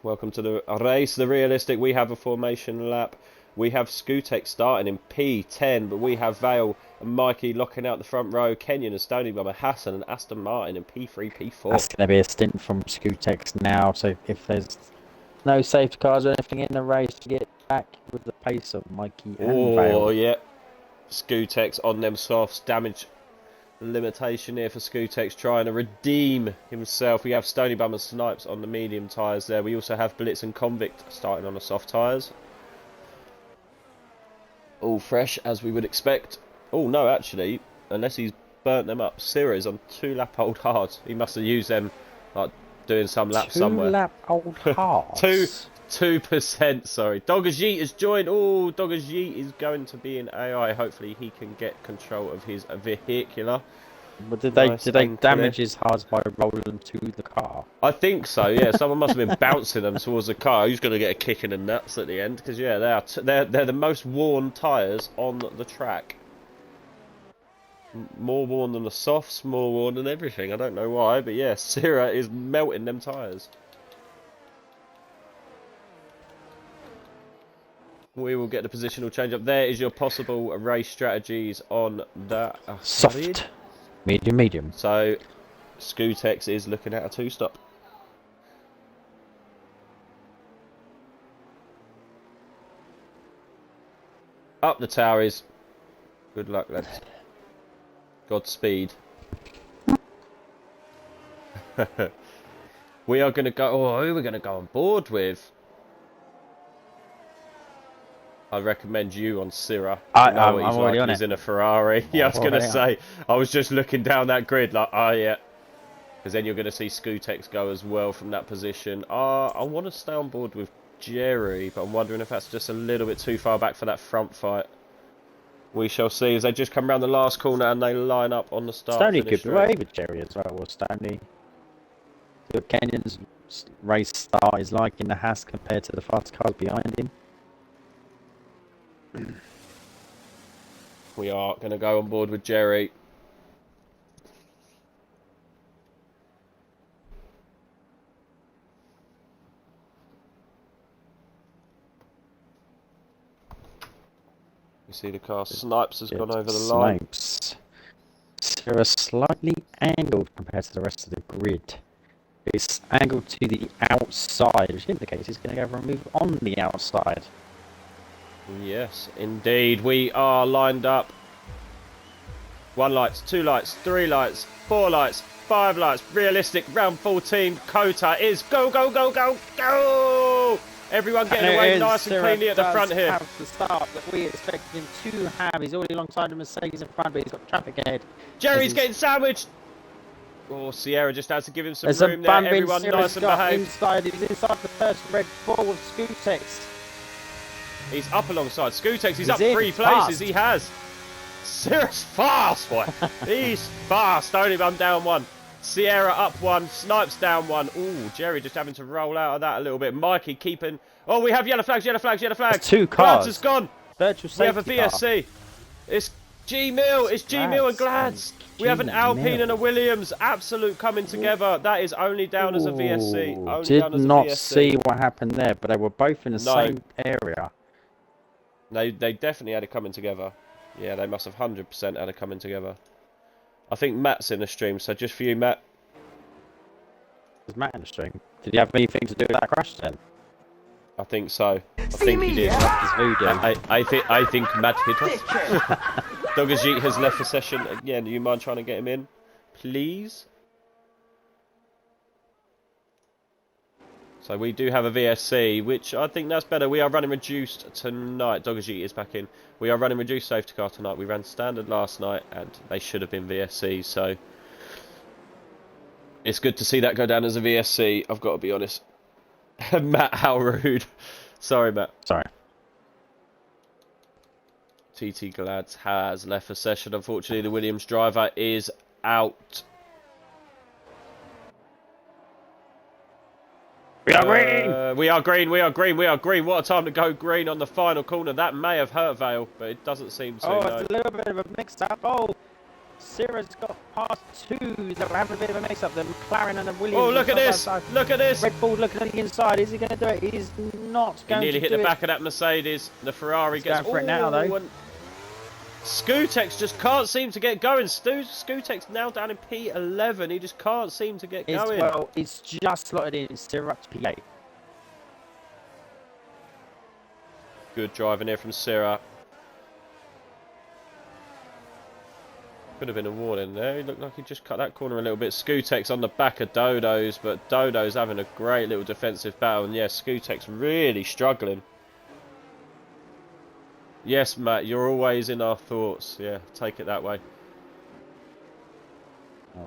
Welcome to the race, the realistic. We have a formation lap. We have Skutek starting in P10, but we have Vale and Mikey locking out the front row. Kenyon and Stony Bummer, Hassan and Aston Martin in P3, P4. That's going to be a stint from Skutex now, so if there's no safety cars or anything in the race, to get back with the pace of Mikey and Vale. Oh, yeah. Skutex on them softs. Damage limitation here for Skutex, trying to redeem himself. We have Stony Bummer Snipes on the medium tyres there. We also have Blitz and Convict starting on the soft tyres. All fresh, as we would expect. Oh, no, actually, unless he's burnt them up. Sira's on 2 lap old hards. He must have used them, like, doing some lap somewhere. 2 lap old hards? 2%, sorry. Dogger's Yeet has joined. Oh, Dogger's Yeet is going to be in AI. Hopefully he can get control of his vehicular. But did they damage his hards by rolling to the car? I think so, yeah. Someone must have been bouncing them towards the car. Who's going to get a kick in the nuts at the end? Because, yeah, they're the most worn tyres on the track. More worn than the softs, more worn than everything. I don't know why, but yeah, Sira is melting them tyres. We will get the positional change up. There is your possible race strategies on the soft, medium. So, Skutex is looking at a 2-stop. Up the tower is. Good luck, lads. Godspeed. We are going to go. Oh, who are we going to go on board with? I recommend you on Syrah. I'm already on it. He's in a Ferrari. Yeah, I was going to say. I was just looking down that grid like, oh yeah. Because then you're going to see Skutex go as well from that position. I want to stay on board with Jerry, but I'm wondering if that's just a little bit too far back for that front fight. We shall see as they just come around the last corner and they line up on the start. Stoney could drive with Jerry as well, or Stoney. The Kenyon's race start is like in the Haas compared to the fast cars behind him. We are going to go on board with Jerry. You see the car Snipes has gone over the line. Snipes. They're slightly angled compared to the rest of the grid. It's angled to the outside, which indicates he's going to go for a move on the outside. Yes, indeed. We are lined up. 1 lights, 2 lights, 3 lights, 4 lights, 5 lights. Realistic round 14. Cota is go, go, go, go, go! Everyone getting away nice and cleanly at the front here. Have the start that we expected him to have. He's already alongside the Mercedes in front, but he's got traffic ahead. Jerry's getting sandwiched. Oh, Sierra just has to give him some There's room a there. bump Everyone in nice and behaved. He's inside the first Red Bull with Scootex. He's up alongside Scootex. He's up in 3 places. fast. He has. Sierra's fast, boy. He's fast. Only I'm down 1. Sierra up 1. Snipes down 1. Ooh, Jerry just having to roll out of that a little bit. Mikey keeping... Oh, we have yellow flags, yellow flags, yellow flags. There's 2 Glads cars. has gone. Virtual We have a safety car. VSC. It's G-Mill. It's G-Mill and Glads. We have an Alpine and a Williams. Absolute coming together. That is only down as a VSC. Only Did down as a not VSC. see what happened there, but they were both in the same area. They definitely had it coming together. Yeah, they must have 100% had it coming together. I think Matt's in the stream, so just for you, Matt. Was Matt in the stream? Did he have anything to do with that crash then? I think so. I think he did. I think Matt hit us. Dogajit has left the session. Again, do you mind trying to get him in, please? So we do have a VSC, which I think that's better. We are running reduced tonight. Dogajit is back in. We are running reduced safety car tonight. We ran standard last night, and they should have been VSC. So it's good to see that go down as a VSC. I've got to be honest. Matt, how rude. Sorry, Matt. Sorry. TT Glads has left the session. Unfortunately, the Williams driver is out. We are green! We are green, we are green, we are green. What a time to go green on the final corner. That may have hurt Vale, but it doesn't seem to. Oh, no. it's a little bit of a mix-up. Oh, Sierra's got past 2 that were having a bit of a mix-up. The McLaren and the Williams. Oh, look at this! Look at this! Red Bull looking at the inside. Is he going to do it? He's not going to do it. He nearly hit the back of that Mercedes. The Ferrari gets... going for it now, though. Scootex just can't seem to get going. Scootex now down in P11. He just can't seem to get going. Well, it's just slotted in. Sierra up to P8. Good driving here from Sierra. Could have been a warning there. He looked like he just cut that corner a little bit. Scootex on the back of Dodo's, but Dodo's having a great little defensive battle. And yeah, Scootex really struggling. Yes, Matt, you're always in our thoughts. Yeah, take it that way.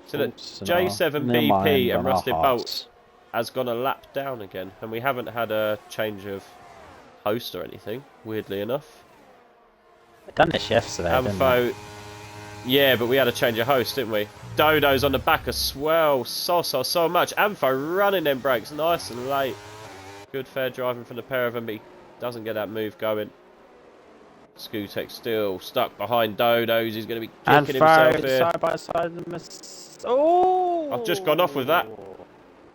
So that J7BP and Rusted Bolt has gone a lap down again. And we haven't had a change of host or anything, weirdly enough. They've done this yesterday, Amfo, yeah, but we had a change of host, didn't we? Dodo's on the back as well. So much. Amfo running them brakes nice and late. Good fair driving from the pair of them, but he doesn't get that move going. Scootex still stuck behind Dodo's. He's going to be kicking himself here. Side by side. Oh! I've just gone off with that.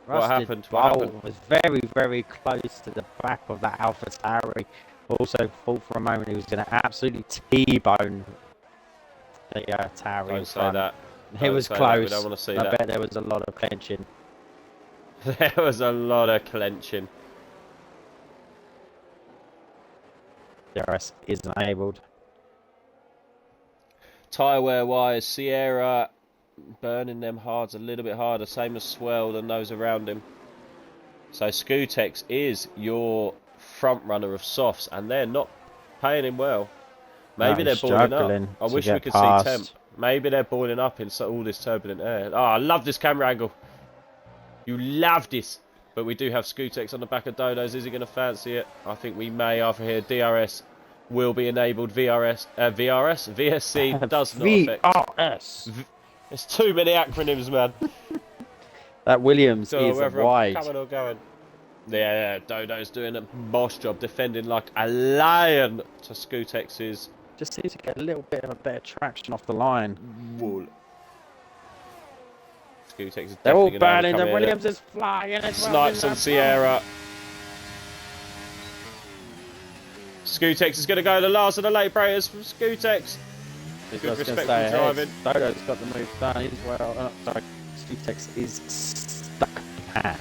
What happened? What happened? Was very, very close to the back of that Alpha Tauri. Also thought for a moment he was going to absolutely T-bone the Tauri. Don't say that. It was close. We don't want to see I that. bet there was a lot of clenching. There was a lot of clenching. DRS is enabled. Tyre wear wise, Sierra burning them hards a little bit harder, same as Swell than those around him. So Scootex is your front runner of softs, and they're not paying him well. Maybe they're boiling up. I wish we could see temp. Maybe they're boiling up in all this turbulent air. Oh, I love this camera angle. You love this. But we do have Scootex on the back of Dodo's. Is he going to fancy it? I think we may after here. DRS will be enabled. VSC does not affect. VRS. There's too many acronyms, man. That Williams So is whether I'm wide. coming or going. Yeah, Dodo's doing a boss job defending like a lion to Scutex's. Just needs to get a little bit of a better traction off the line. Wall. Scutex is They're all definitely going to burning. The Williams is flying as well. Snipes on Sierra. Scutex is going to go the last of the late breakers from Scutex. Good respectful driving. Dodo's got the move done as well. Sorry, Scutex is stuck behind.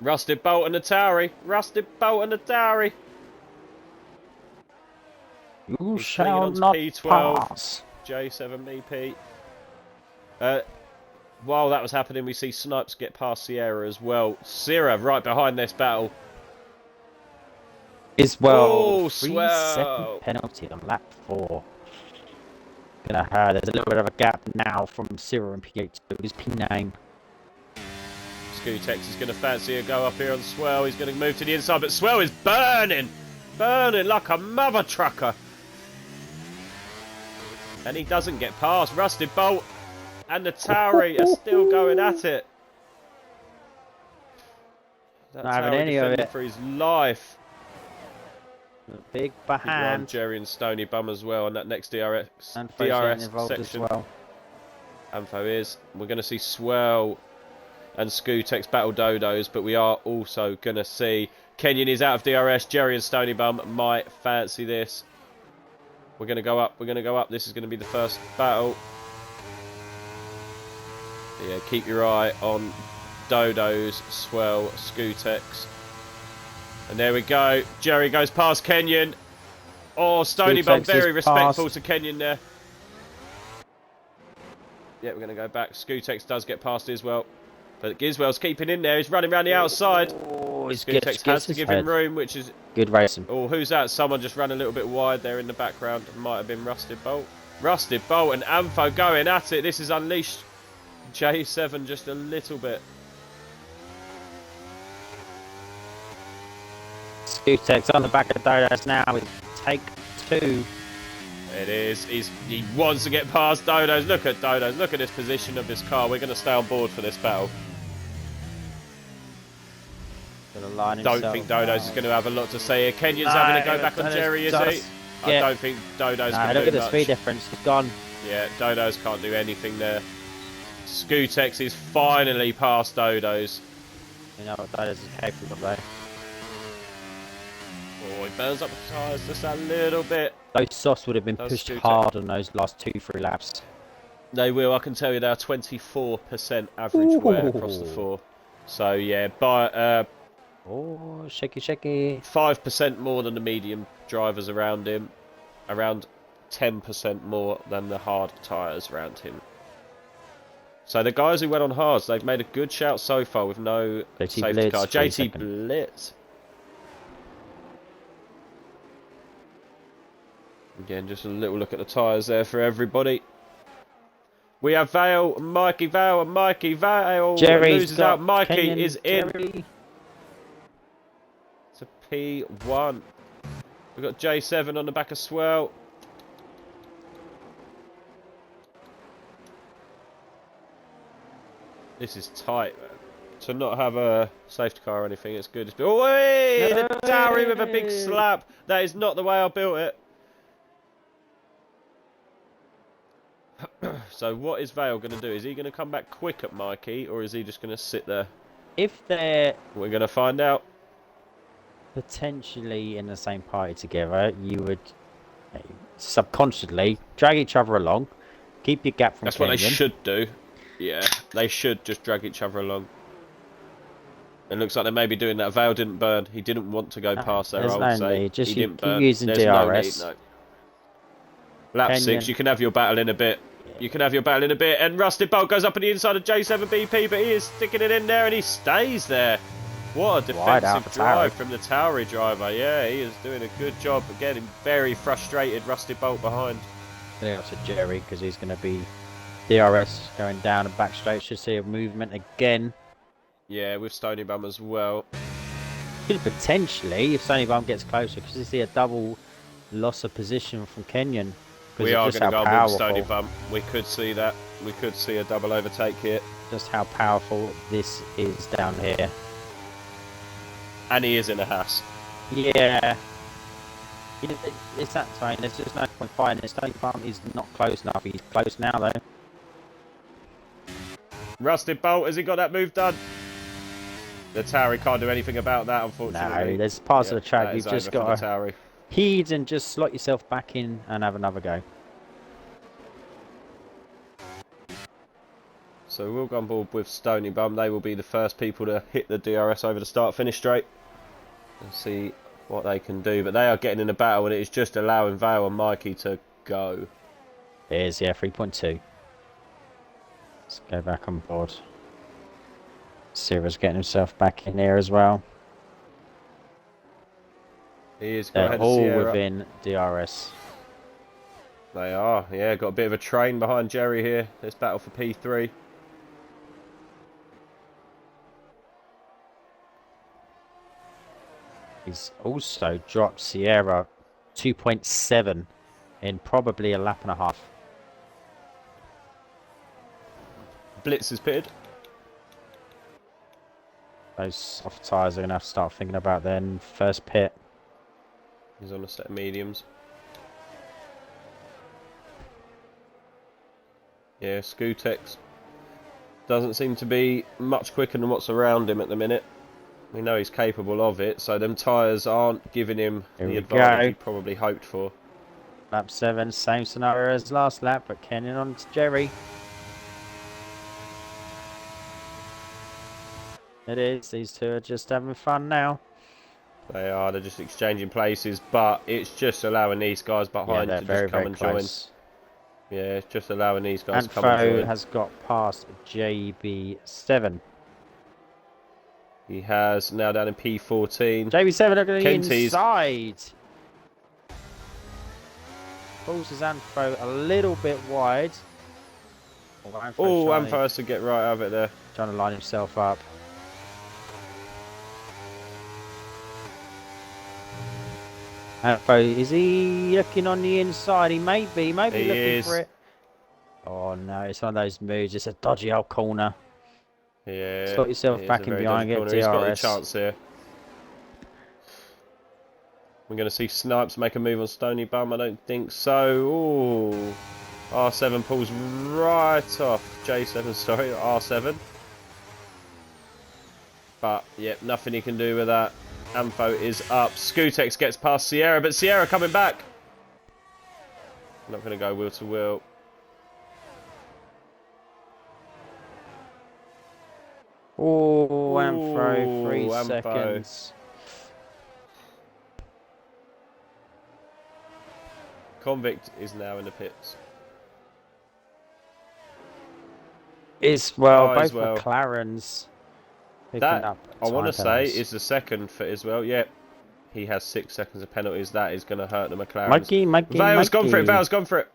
Rusted Bolt and the Tauri. Rusted Bolt and the Tauri. You shall not P12, pass. J7BP. While that was happening, we see Snipes get past Sierra as well. Sierra right behind this battle. Is well. Oh, 3-second penalty on lap 4. Gonna hurt. There's a little bit of a gap now from Sierra and P8 to his P9. Scutex is going to fancy a go up here on Swell. He's going to move to the inside, but Swell is burning! Burning like a mother trucker. And he doesn't get past. Rusted Bolt and the Tauri are still going at it. That Not having Tauri any of defending it. for his life. Big Big behind. one, Jerry and Stony Bum as well, and that next DRS And DRS involved section. as well. Info is we're going to see Swell and Scutex battle Dodos, but we are also going to see Kenyon is out of DRS. Jerry and Stony Bum might fancy this. We're going to go up. We're going to go up. This is going to be the first battle. Yeah, keep your eye on Dodos, Swell, Scutex. And there we go. Jerry goes past Kenyon. Oh, Stony Bum very respectful to Kenyon there. Yeah, we're going to go back. Scutex does get past as well. But Giswell's keeping in there. He's running around the outside. Oh, Scutex has to give him room, which is... Good racing. Oh, who's that? Someone just ran a little bit wide there in the background. Might have been Rusted Bolt. Rusted Bolt and Ampho going at it. This is unleashed. J7 just a little bit. Scutex on the back of Dodos now with take 2. It is. He wants to get past Dodos. Look at Dodos. Look at this position of this car. We're going to stay on board for this battle. Don't think Dodos is going to have a lot to say here. Kenyon's having to go back on Jerry, is he? I don't think Dodo's going to do look at the much. speed difference. He's gone. Yeah, Dodos can't do anything there. Scutex is finally past Dodos. You know what Dodos is capable of though. Oh, he burns up the tyres just a little bit. Those softs would have been pushed hard on those last 2-3 laps. They will, I can tell you, they're 24% average wear across the 4. So yeah, by oh, shaky, shaky. 5% more than the medium drivers around him. Around 10% more than the hard tyres around him. So the guys who went on hards, they've made a good shout so far with no safety car. JT Blitz. Again, just a little look at the tyres there for everybody. We have Vale, Mikey Vale, and Mikey Vale loses out. Mikey Kenyon, is in. Jerry. It's a P1. We've got J7 on the back of Swell. This is tight, man. To not have a safety car or anything, it's good. Oh, hey, the Tauri with a big slap. That is not the way I built it. So what is Vale going to do? Is he going to come back quick at Mikey, or is he just going to sit there? If they're We're going to find out. potentially in the same party together, you would subconsciously drag each other along, keep your gap from That's Kenyon. what they should do. Yeah, they should just drag each other along. It looks like they may be doing that. Vale didn't burn. He didn't want to go past there, I would say. Just he didn't keep burn. using There's DRS. no need, no. Lap 6, you can have your battle in a bit. You can have your battle in a bit. And Rusted Bolt goes up on the inside of J7BP, but he is sticking it in there and he stays there. What a defensive drive from the Tauri driver. Yeah, he is doing a good job of getting very frustrated. Rusted Bolt behind. There to Jerry, because he's going to be DRS going down and back straight. Should see a movement again. Yeah, with Stony Bum as well. Could potentially, if Stony Bum gets closer, because you see a double loss of position from Kenyon. We are going to go with Stony Bum. We could see that. We could see a double overtake here. Just how powerful this is down here. And he is in a house. Yeah. It's that time. There's just no point fighting it. Stony Bum is not close enough. He's close now, though. Rusted Bolt, has he got that move done? The Towery can't do anything about that, unfortunately. No, there's parts of the track you've just got to heed and just slot yourself back in and have another go. So we'll go on board with Stony Bum. They will be the first people to hit the DRS over the start-finish straight. And see what they can do. But they are getting in a battle, and it is just allowing Vale and Mikey to go. It is, yeah, 3.2. Let's go back on board. Sierra's getting himself back in here as well. He is. They're all within DRS. They are, yeah. Got a bit of a train behind Jerry here. Let's battle for P3. He's also dropped Sierra 2.7 in probably a lap and a half. Blitz is pitted. Those soft tyres are going to have to start thinking about then. First pit. He's on a set of mediums. Yeah, Scootex doesn't seem to be much quicker than what's around him at the minute. We know he's capable of it, so them tyres aren't giving him the advantage he probably hoped for. Lap 7, same scenario as last lap, but Kenyon on to Jerry. It is, these two are just having fun now. They are, they're just exchanging places, but it's just allowing these guys behind to just come and join. Yeah, it's just allowing these guys to come and join. has got past JB7. He has now down in P14. JB7 are going to the inside. Pulls his Anfo a little bit wide. Oh, Anfo has to get right out of it there. Trying to line himself up. Anfo, is he looking on the inside? He may be looking for it. Oh no, it's one of those moves. It's a dodgy old corner. Yeah. Slot yourself back in behind, get DRS. He's got a chance here. We're going to see Snipes make a move on Stony Bum. I don't think so. Ooh. R7 pulls right off. J7, sorry, R7. But, yep, nothing he can do with that. Anfo is up. Scootex gets past Sierra, but Sierra coming back. Not going to go wheel to wheel. Oh, Anfo, 3 seconds. Convict is now in the pits. Both McLarens picking up. I want to say is the second for Iswell. Yep. He has 6 seconds of penalties. That is going to hurt the McLarens. Vale's gone for it. Vale's gone for it.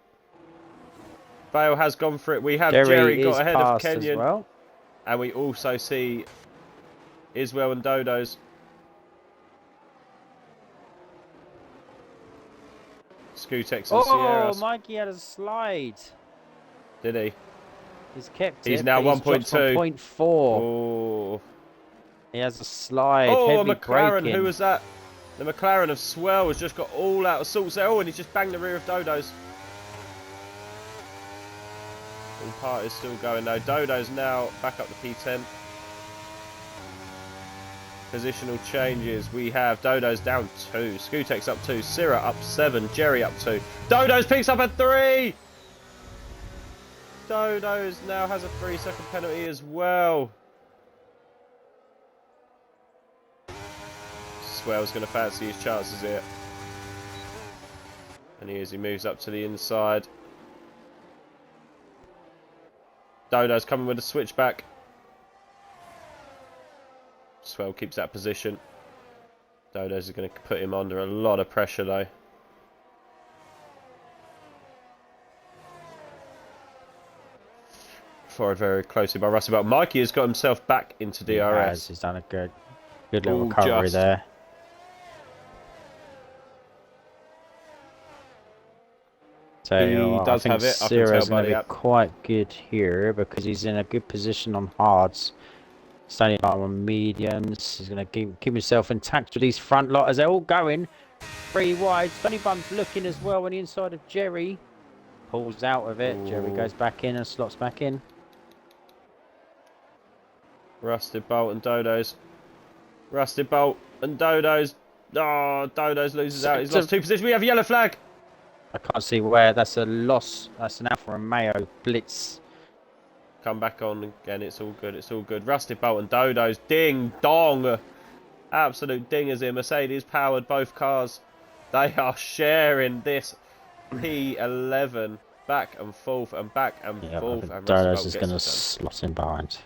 Vale has gone for it. We have Jerry got ahead of Kenyon. Well. And we also see Iswell and Dodo's. Scootex and Sierra. Oh, Mikey had a slide. Did he? He's kept it. He's now 1.2. 1.4. Oh. He has a slide. Oh, a McLaren. Who was that? The McLaren of Swell has just got all out of sorts there. Oh, and he's just banged the rear of Dodo's. All part is still going though. Dodo's now back up to P10. Positional changes. We have Dodo's down 2. Scootex up 2. Syrah up 7. Jerry up 2. Dodo's picks up a 3. Dodo's now has a 3-second penalty as well. Swell's going to fancy his chances here. And he moves up to the inside. Dodo's coming with a switchback. Swell keeps that position. Dodo's going to put him under a lot of pressure though. Followed very closely by Russell. But Mikey has got himself back into DRS. He's done a good Good little recovery there. So He does have it. I can tell by the app. Quite good here because he's in a good position on hards. Standing up on mediums. He's going to keep himself intact with these front lot as they're all going 3 wide. Stoney Bum's looking as well on the inside of Jerry. Pulls out of it. Ooh. Jerry goes back in and slots back in. Rusted Bolt and Dodo's. Rusted Bolt and Dodo's. Oh, Dodo's loses out. He's lost 2 positions. We have a yellow flag. I can't see where. That's a loss. That's an Alfa Romeo blitz. Come back on again. It's all good. It's all good. Rusted Bolt and Dodo's. Ding dong. Absolute dingers here. Mercedes powered both cars. They are sharing this P11 back and forth and back and forth. And Dodo's is going to slot in behind.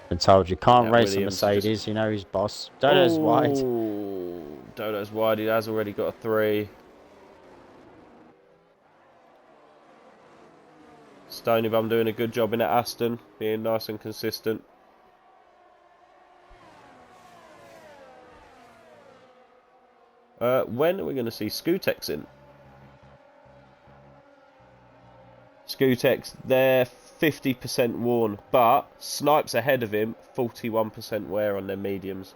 Been told you can't race a Mercedes. You know who's boss. Dodo's wide. Dodo's wide. He has already got a 3. Stoney Bum doing a good job in at Aston, being nice and consistent. When are we going to see Skutex in? Skutex, they're 50% worn, but Snipes ahead of him, 41% wear on their mediums.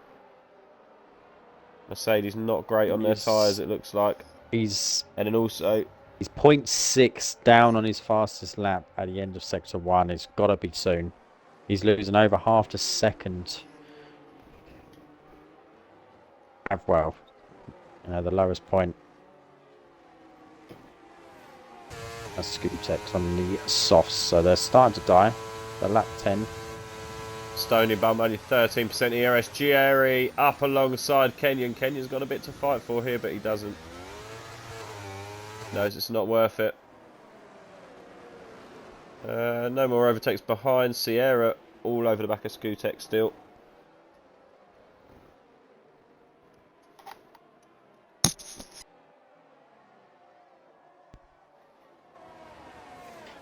Mercedes not great on their tyres, it looks like. And then also... He's 0.6 down on his fastest lap at the end of Sector 1. It's got to be soon. He's losing over half a second. Well, you know, the lowest point. That's Skutex on the softs, so they're starting to die. They're lap 10. Stoney Bum only 13% ERS. Jerry up alongside Kenyon. Kenyon's got a bit to fight for here, but he doesn't. Knows it's not worth it. No more overtakes behind. Sierra all over the back of Skutex still.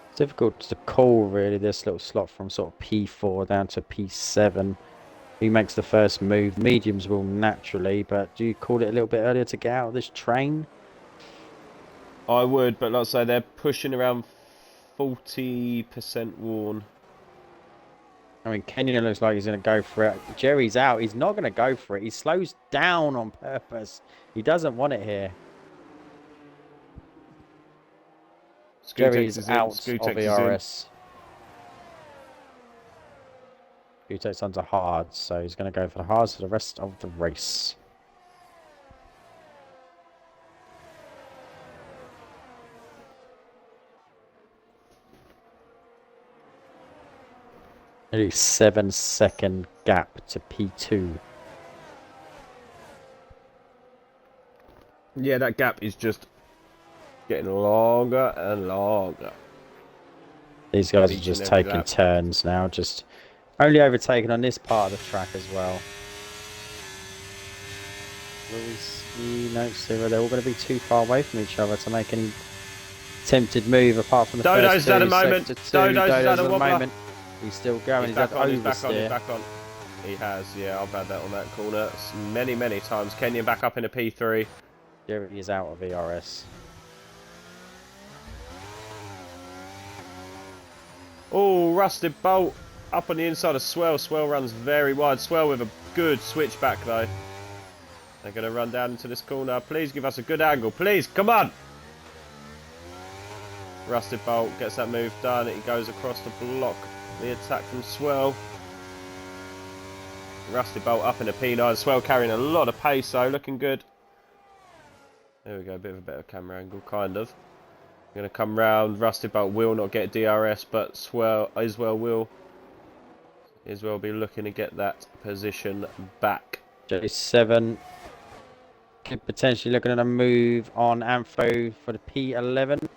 It's difficult to call really this little slot from sort of P4 down to P7. Who makes the first move? Mediums will naturally, but do you call it a little bit earlier to get out of this train? I would, but like I say, they're pushing around 40% worn. I mean, Kenyon looks like he's going to go for it. Jerry's out. He's not going to go for it. He slows down on purpose. He doesn't want it here. Jerry's out of ERS. Skutex onto hards, so he's going to go for the hards for the rest of the race. A 7-second gap to P2. Yeah, that gap is just getting longer and longer. These guys are just taking turns now, just only overtaken on this part of the track as well. No, so they're all going to be too far away from each other to make any attempted move apart from the Dodo's first two. at a moment. Dodo's at a moment. He's still going. He's back on. He's back on. He has. Yeah, I've had that on that corner many, many times. Kenyon back up in a P3. Jerry is out of ERS. Oh, Rusted Bolt up on the inside of Swell. Swell runs very wide. Swell with a good switchback though. They're going to run down into this corner. Please give us a good angle. Please, come on. Rusted Bolt gets that move done. He goes across the block. The attack from Swell. Rusted Bolt up in a P9. Swell carrying a lot of pace though, looking good. There we go, a bit of a better camera angle, kind of. Going to come round. Rusted Bolt will not get DRS, but Swell Iswell will. Iswell will be looking to get that position back. J7 could potentially looking at a move on Ampho for the P11.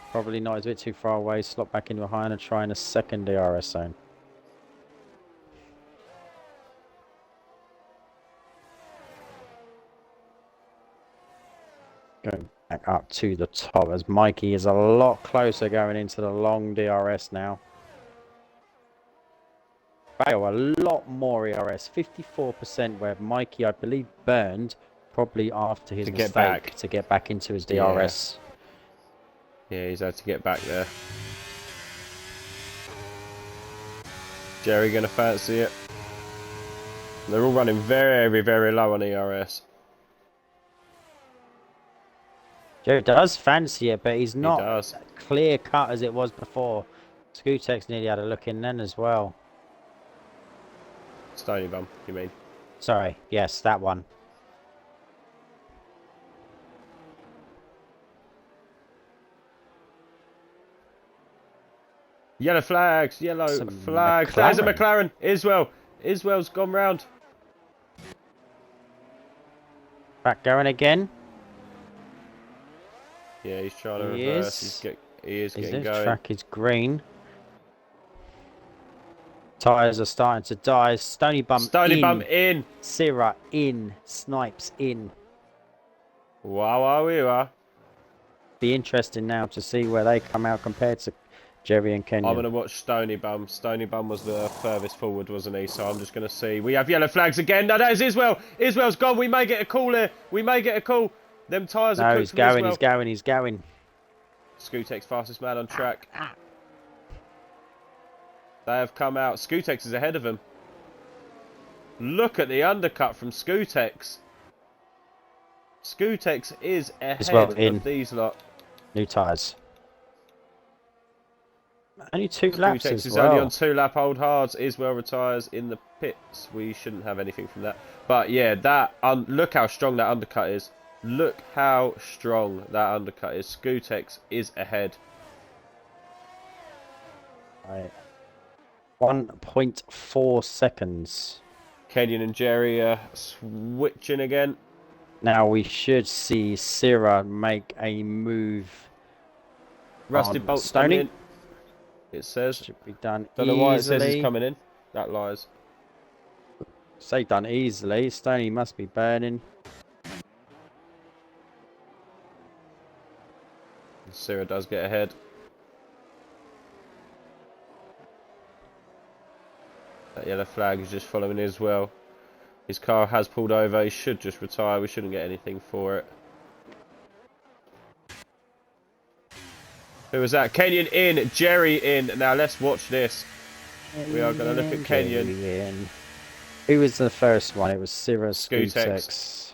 Probably not, it's a bit too far away. Slot back into behind and try in a second DRS zone. Going back up to the top as Mikey is a lot closer going into the long DRS now. Bale, a lot more ERS, 54%, where Mikey, I believe, burned probably after his mistake to get back into his DRS. Yeah, he's had to get back there. Jerry gonna fancy it. They're all running very, very low on ERS. Jerry does fancy it, but he's not clear cut as it was before. Skutek's nearly had a look in then as well. Stony Bum, you mean? Sorry, yes, that one. Yellow flags, yellow flags. There's a McLaren. Iswell's gone round. Back going again. Yeah, he's trying to reverse. He is getting going. Track is green. Tyres are starting to die. Stony Bum in. Syrah in. Snipes in. Wow. Be interesting now to see where they come out compared to Jerry and Kenyon. I'm going to watch Stony Bum. Stony Bum was the furthest forward, wasn't he? So I'm just going to see. We have yellow flags again. No, there's Iswell. Iswell's gone. We may get a call here. Them tyres are cooked. He's going. Skutek's fastest man on track. They have come out. Skutex is ahead of him. Look at the undercut from Skutex. Skutex is ahead of these lot. New tyres. Only 2 laps Skutex is only on 2 lap old hards. Iswell retires in the pits. We shouldn't have anything from that. But yeah, look how strong that undercut is. Look how strong that undercut is. Skutex is ahead. Right. 1.4 seconds. Kenyon and Jerry are switching again. Now we should see Syrah make a move. Rusty Bolt's coming in. It says. Should be done Don't know why it says he's coming in. That lies. Say done easily. Stoney must be burning. Syrah does get ahead. That yellow flag is just following as well. His car has pulled over. He should just retire. We shouldn't get anything for it. Who was that? Kenyon in. Jerry in. Now let's watch this. We are going to look at Kenyon. Who was the first one? It was Syrah Skutex.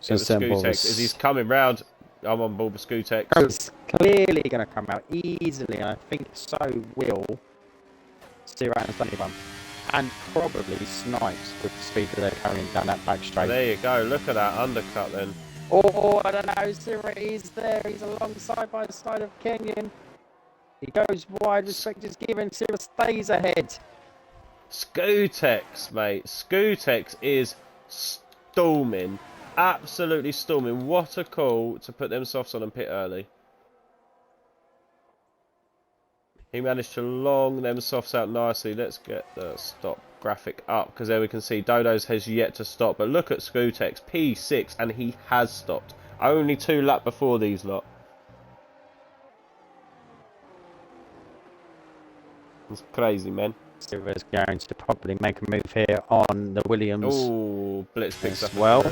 It was Skutex. As he's coming round, I'm on board with Skutex. It's clearly going to come out easily, and I think so will Syrah and Stony Bum. And probably Snipes with the speed that they're carrying down that back straight. There you go. Look at that undercut then. Oh, I don't know. Syrah is there. He's alongside by the side of Kenyon. He goes wide. Respect is given. Syrah stays ahead. Skutex, mate. Skutex is storming. Absolutely storming. What a call to put them softs on and pit early. He managed to long them softs out nicely. Let's get the stop graphic up, because there we can see Dodo's has yet to stop. But look at Skutex, P6, and he has stopped. Only 2 laps before these lot. It's crazy, man. Syrah's going to probably make a move here on the Williams. Oh, Blitz picks up well.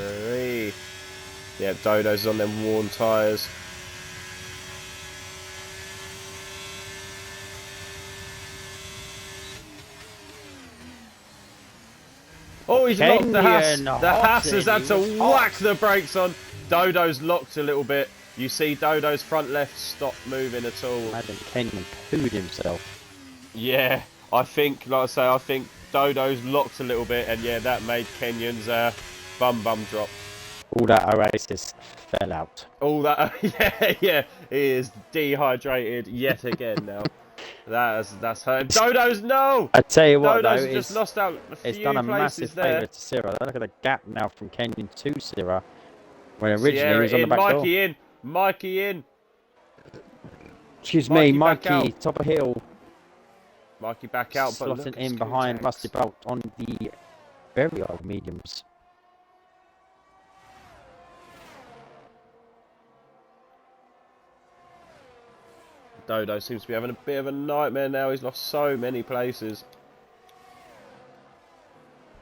Yeah, Dodo's on them worn tyres. Oh, he's locked the Haas. The Haas has had to whack the brakes on. Dodo's locked a little bit. You see Dodo's front left stop moving at all. Imagine Kenyon pooed himself. Yeah, I think Dodo's locked a little bit, and yeah, that made Kenyon's bum drop. All that Oasis fell out. All that, yeah, he is dehydrated yet again now. That's hurt. Dodo's no. I tell you what, Dodo's though, just lost out a few it's done a massive favour to Syrah. Look at the gap now from Kenyon to Syrah, when originally he was on the back door. Mikey in. Excuse me, Mikey, top of hill. Mikey back out, but slotting in behind Rusty Bolt on the very old mediums. Dodo seems to be having a bit of a nightmare now. He's lost so many places.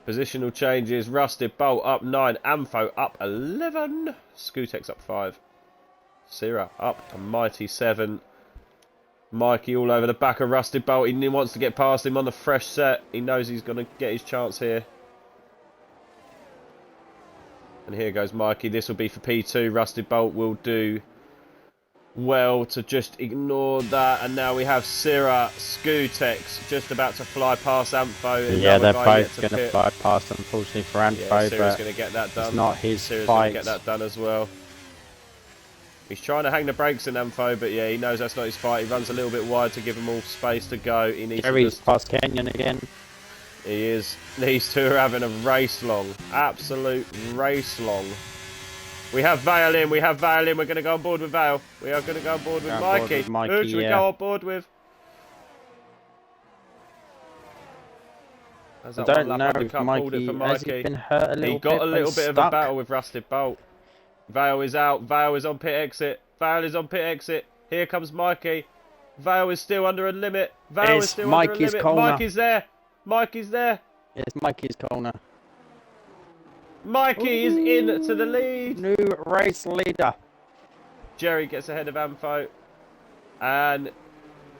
Positional changes. Rusted Bolt up 9. Amfo up 11. Scootex up 5. Syrah up a mighty 7. Mikey all over the back of Rusted Bolt. He wants to get past him on the fresh set. He knows he's going to get his chance here. And here goes Mikey. This will be for P2. Rusted Bolt will do well to just ignore that. And now we have Syrah, Scootex just about to fly past Amfo. Yeah, they're both going to fly past, unfortunately, for Amfo. Yeah, Syrah's going to get that done. It's not his Syrah's fight. going to get that done as well. He's trying to hang the brakes in Amfo, but yeah, he knows that's not his fight. He runs a little bit wide to give him all space to go. He needs Jerry's to just... past Kenyon again. He is. These two are having a race long. Absolute race long. We have Vale in. We have Vale in. We're going to go on board with Vale. We are going to go on board with Mikey. Who should we go on board with? I don't know if Mikey has been hurt a little bit. He got a little bit of a battle with Rusted Bolt. Vale is out. Vale is on pit exit. Vale is on pit exit. Here comes Mikey. Vale is still under a limit. Vale is still under a limit. Mikey's there. Mikey's there. It's Mikey's corner. Mikey is in to the lead. New race leader. Jerry gets ahead of Amfo. And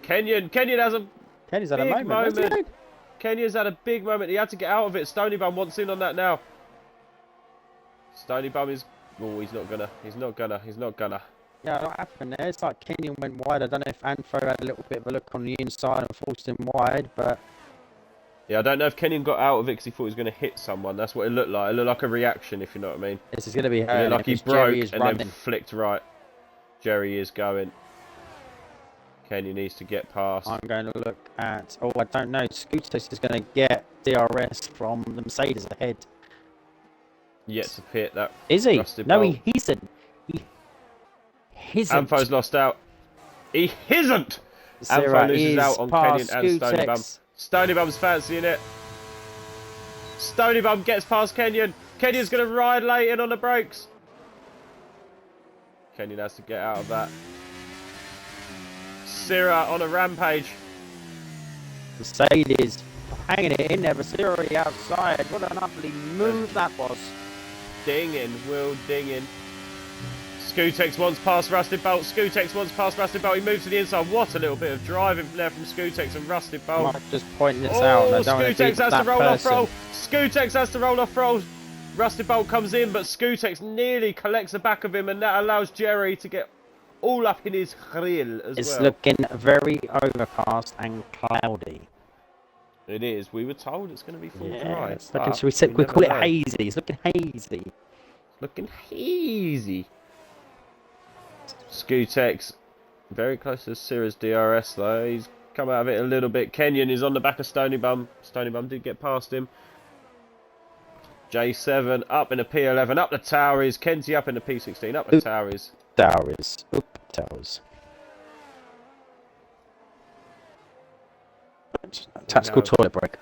Kenyon has a Kenny's had a moment. Kenyon's had a big moment. He had to get out of it. Stony Bum wants in on that now. Stony Bum is... Oh, he's not gonna. Yeah, what happened there? It's like Kenyon went wide. I don't know if Amfo had a little bit of a look on the inside and forced him wide, but... Yeah, I don't know if Kenyon got out of it because he thought he was going to hit someone. That's what it looked like. It looked like a reaction, if you know what I mean. This is going to be hurt. It looked like he broke and then flicked right. Jerry is going. Kenyon needs to get past. I'm going to look at... Oh, I don't know. Scootex is going to get DRS from the Mercedes ahead. Yet to pit that. Is he? No, Bolt. he isn't. He isn't. Amfo's lost out. He isn't. Amfo loses out on Kenyon and Stony Bum. Stony Bum's fancying it. Stony Bum gets past Kenyon. Kenyon's going to ride late in on the brakes. Kenyon has to get out of that. Syrah on a rampage. Mercedes hanging it in there. Syrah outside. What an lovely move that was. Dinging, Will dinging. Scootex wants past Rusted Bolt. Scootex wants past Rusted Bolt. He moves to the inside. What a little bit of driving there from Scootex and Rusted Bolt. I'm just pointing this out. I don't Scootex has to roll off roll. Scootex has to roll off roll. Rusted Bolt comes in, but Scootex nearly collects the back of him, and that allows Jerry to get all up in his grill as well. It's looking very overcast and cloudy. It is. We were told it's going to be full dry. It's looking, we call it hazy. It's looking hazy. Looking hazy. Scootex very close to Syrah's DRS though. He's come out of it a little bit. Kenyon is on the back of Stony Bum. Stony Bum did get past him. J7 up in the P11. Up the Towers. Kenzie up in the P16. Up the Towers. Towers. Tactical toilet break.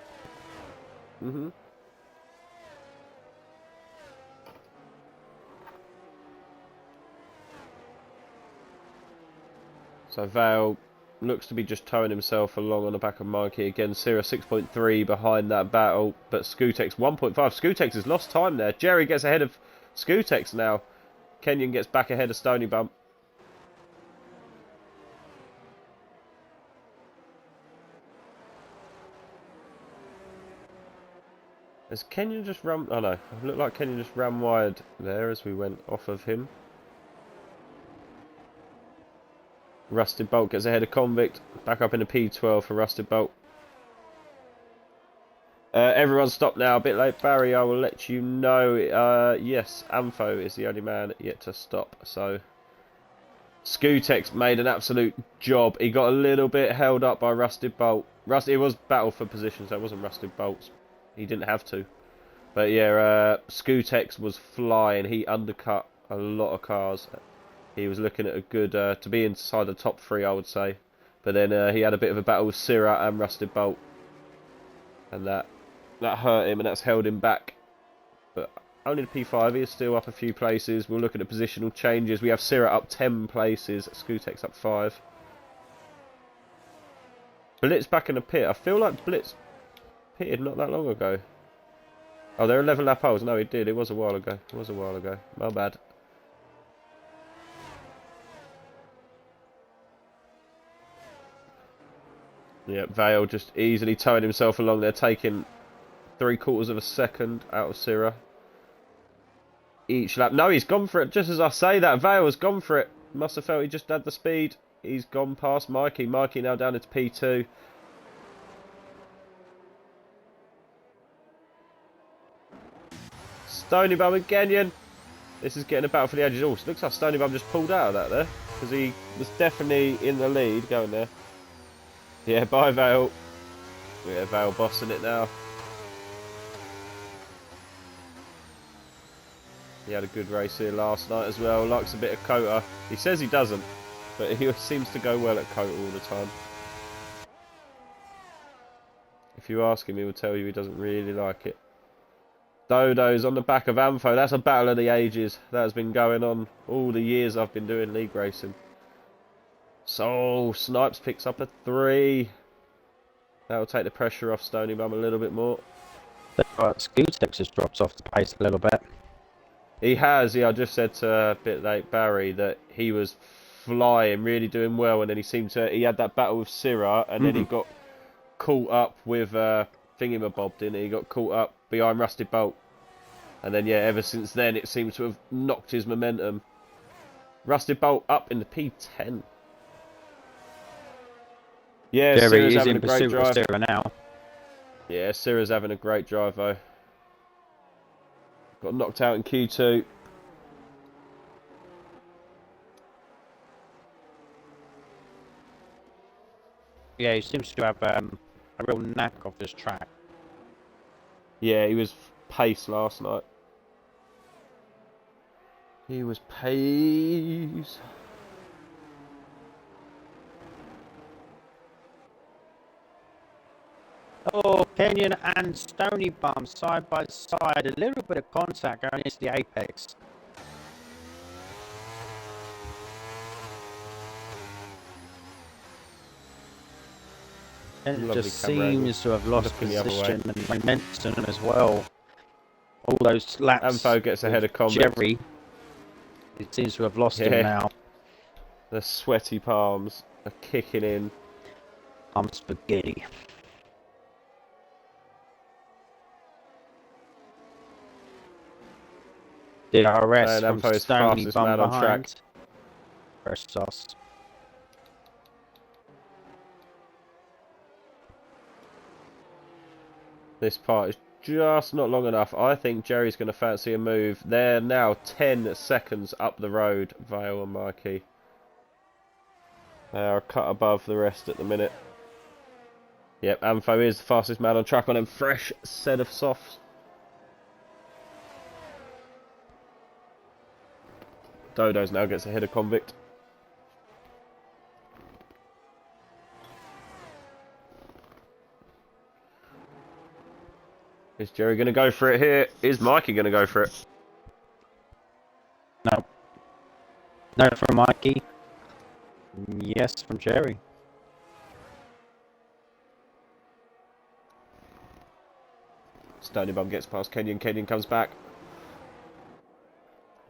So Vale looks to be just towing himself along on the back of Mikey. Again, Syrah 6.3 behind that battle, but Scootex 1.5. Scootex has lost time there. Jerry gets ahead of Scootex now. Kenyon gets back ahead of Stony Bum. Has Kenyon just run... Oh no, it looked like Kenyon just ran wide there as we went off of him. Rusted Bolt gets ahead of Convict. Back up in the P12 for Rusted Bolt. Everyone stop now. A bit late, Barry. I will let you know. Yes, Amfo is the only man yet to stop. So Scootex made an absolute job. He got a little bit held up by Rusted Bolt. It was battle for position, so it wasn't Rusted Bolt's. He didn't have to. But yeah, Scootex was flying. He undercut a lot of cars. He was looking at a good, to be inside the top 3, I would say. But then he had a bit of a battle with Syrah and Rusted Bolt. And that hurt him, and that's held him back. But only the P5, he is still up a few places. We'll look at the positional changes. We have Syrah up 10 places, Scootex up 5. Blitz back in the pit. I feel like Blitz pitted not that long ago. Oh, they're 11 lap holes. No, he did. It was a while ago. It was a while ago. My bad. Yeah, Vale just easily towing himself along there, taking 3/4 of a second out of Syrah. Each lap. No, he's gone for it. Just as I say that, Vale has gone for it. Must have felt he just had the speed. He's gone past Mikey. Mikey now down into P2. Stony Bum and Kenyon. This is getting a battle for the edges. Oh, looks like Stony Bum just pulled out of that there. Because he was definitely in the lead going there. Yeah, bye Vale. Yeah, Vale bossing it now. He had a good race here last night as well. Likes a bit of Cota. He says he doesn't, but he seems to go well at Cota all the time. If you ask him, he will tell you he doesn't really like it. Dodo's on the back of Ampho. That's a battle of the ages. That has been going on all the years I've been doing league racing. So, Snipes picks up a 3. That'll take the pressure off Stony Bum a little bit more. Scootex has dropped off the pace a little bit. He has, yeah. I just said to a bit late Barry that he was flying, really doing well, and then he had that battle with Syrah, and then he got caught up with Thingamabob, didn't he? He got caught up behind Rusted Bolt. And then, yeah, ever since then, it seems to have knocked his momentum. Rusted Bolt up in the P10. Yeah, Syrah's having a great drive. Syrah now. Yeah, Syrah's having a great drive, though. Got knocked out in Q2. Yeah, he seems to have a real knack of this track. Yeah, he was pace last night. He was pace. Oh, Kenyon and Stony Bum side by side. A little bit of contact going into the apex. And it just seems to have lost position and momentum as well. All those laps. Ampho gets ahead of Convict. Jerry. It seems to have lost him now. The sweaty palms are kicking in. I'm spaghetti. DRS from Stony Bum behind. Fresh sauce. This part is just not long enough. I think Jerry's going to fancy a move. They're now 10 seconds up the road, Vale and Mikey. They are a cut above the rest at the minute. Yep, Ampho is the fastest man on track on them. Fresh set of softs. Dodo's now gets ahead of Convict. Is Jerry going to go for it here? Is Mikey going to go for it? No. No from Mikey. Yes from Jerry. Stony Bum gets past Kenyon. Kenyon comes back.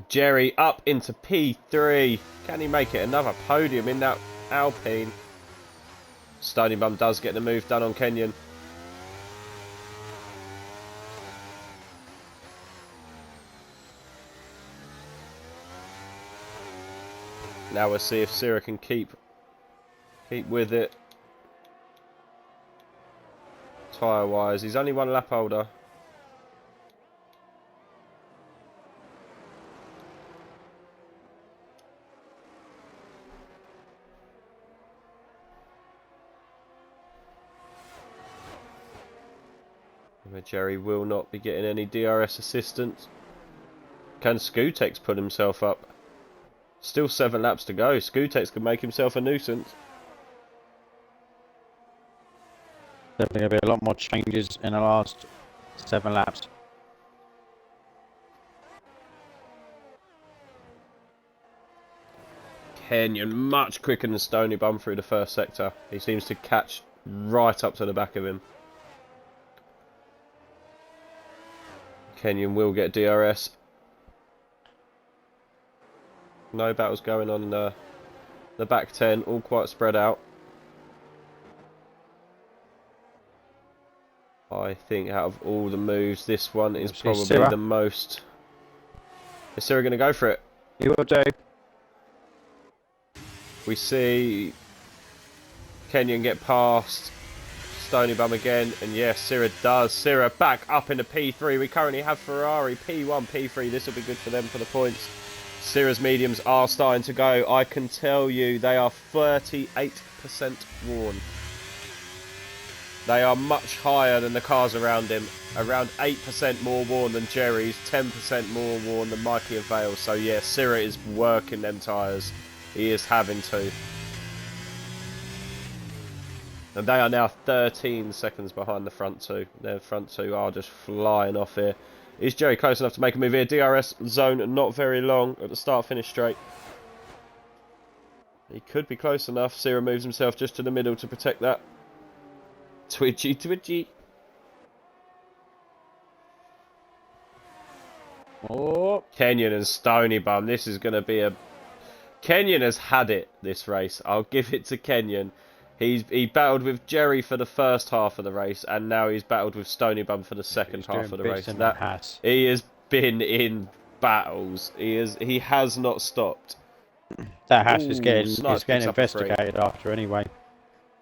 Jerry up into P3. Can he make it another podium in that Alpine? Stony Bum does get the move done on Kenyon. Now we'll see if Syrah can keep with it. Tyre wise, he's only one lap older. Jerry will not be getting any DRS assistance. Can Scootex put himself up? Still 7 laps to go. Scootex can make himself a nuisance. Definitely going to be a lot more changes in the last 7 laps. Kenyon much quicker than Stony Bum through the first sector. He seems to catch right up to the back of him. Kenyon will get DRS. No battles going on in the back 10, all quite spread out. I think out of all the moves, this one is probably the most. Is Syrah going to go for it? He will do. We see Kenyon get past Stony Bum again, and yes, Syrah does. Syrah back up into P3. We currently have Ferrari P1, P3. This will be good for them for the points. Syrah's mediums are starting to go. I can tell you they are 38% worn. They are much higher than the cars around him. Around 8% more worn than Jerry's, 10% more worn than Mikey and Vale. So yeah, Syrah is working them tyres. He is having to. And they are now 13 seconds behind the front two. Their front two are just flying off here. Is Jerry close enough to make a move here? DRS zone not very long at the start-finish straight. He could be close enough. Syrah moves himself just to the middle to protect that. Twitchy, twitchy. Oh. Kenyon and Stony Bum. This is going to be a... Kenyon has had it this race. I'll give it to Kenyon. He battled with Jerry for the first half of the race, and now he's battled with Stony Bum for the second half of the race. He has been in battles. He has not stopped. That hash is getting investigated after anyway.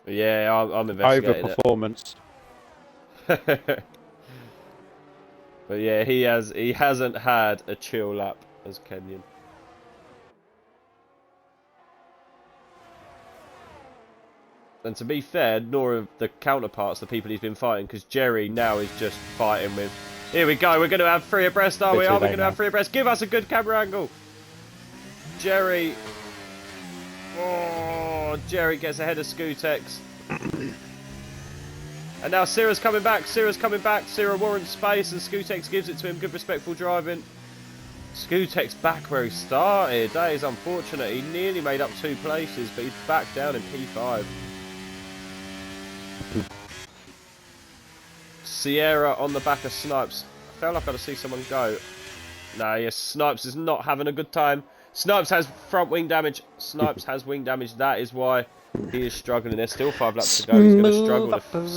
Yeah, I'm investigating overperformance. But yeah, he hasn't had a chill lap as Kenyon. And to be fair, nor have the counterparts, the people he's been fighting, because Jerry now is just fighting with... Here we go, we're going to have three abreast, are we? Are we going to have three abreast? Give us a good camera angle. Jerry... Oh, Jerry gets ahead of Scootex. And now Syrah's coming back. Syrah warrants space and Scootex gives it to him. Good respectful driving. Scootex back where he started. That is unfortunate. He nearly made up 2 places, but he's back down in P5. Sierra on the back of Snipes. I felt like I'd see someone go. Nah, yes, Snipes is not having a good time. Snipes has front wing damage. Snipes has wing damage. That is why he is struggling. There's still 5 laps to go. He's going to struggle to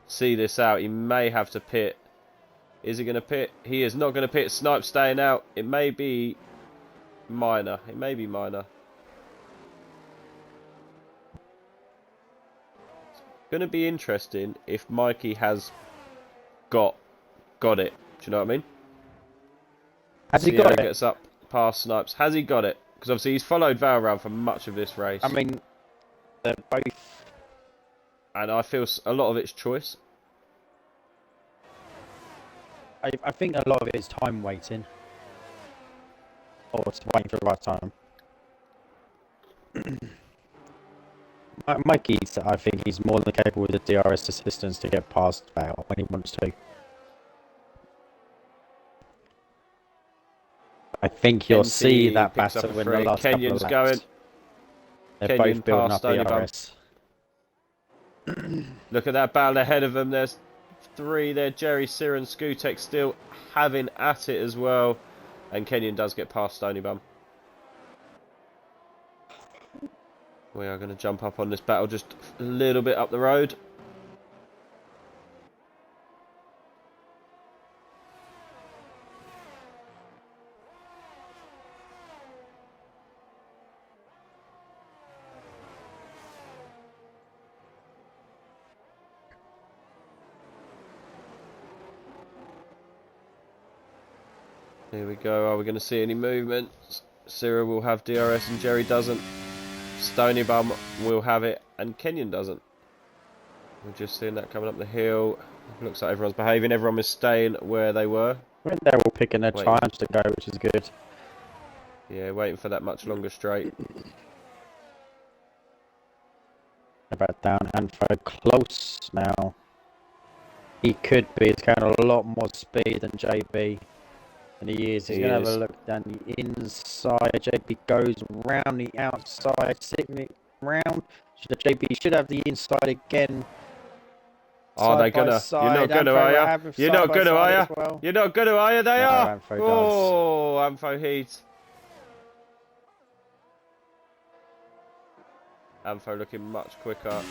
see this out. He may have to pit. Is he going to pit? He is not going to pit. Snipes staying out. It may be minor. It may be minor. Going to be interesting if Mikey has got it. Do you know what I mean? Has he got it? Gets up past Snipes. Has he got it? Because obviously he's followed Val around for much of this race. I mean, they're both... And I feel a lot of it's choice. I think a lot of it is time waiting. Or it's waiting for the right time. Mikey's, I think he's more than capable with the DRS assistance to get past Val when he wants to. I think you'll see that battle in the last Kenyon's couple of laps. They're Kenyon both building up DRS. Look at that battle ahead of them. There's 3 there. Jerry, Syrah and Scootex still having at it as well. And Kenyon does get past Stony Bum. We are going to jump up on this battle just a little bit up the road. Here we go. Are we going to see any movement? Syrah will have DRS and Jerry doesn't. Stony Bum will have it and Kenyon doesn't. We're just seeing that coming up the hill. Looks like everyone's behaving. Everyone is staying where they were. They're all picking their times to go, which is good. Yeah, waiting for that much longer straight. About down and for close now. He could be. He's got a lot more speed than JB. And he is. He's going to have a look down the inside. JB goes round the outside, signaling round. JB should have the inside again. Are they gonna? You're not gonna, are you? You're not gonna, are you? Well. You're not gonna, are you? They no, are. Ampho Oh, Ampho heat. Ampho looking much quicker.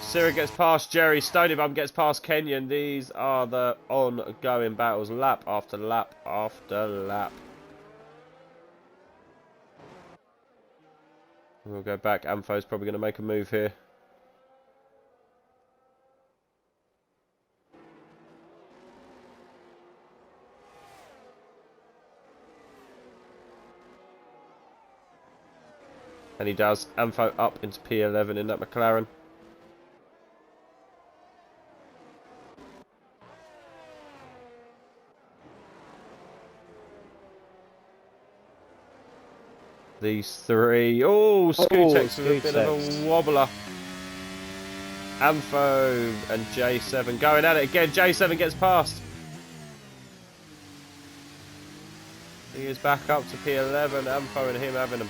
Sira gets past Jerry. Stonybum gets past Kenyon. These are the ongoing battles, lap after lap after lap. We'll go back. Ampho's probably going to make a move here. And he does. Ampho up into P11 in that McLaren. These three. Oh, Scootex with a bit of a wobbler. Ampho and J7 going at it again. J7 gets past. He is back up to P11. Ampho and him having a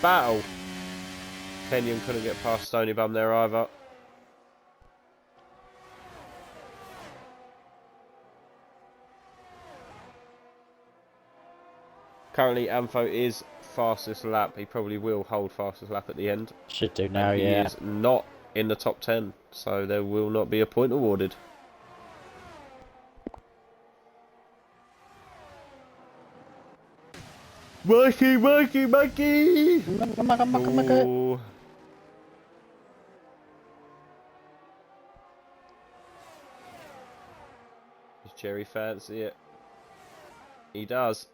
battle. Kenyon couldn't get past Stonybum there either. Currently, Ampho is fastest lap. He probably will hold fastest lap at the end. Should do now, He is not in the top 10, so there will not be a point awarded. Mikey! Ooh. Does Jerry fancy it? He does.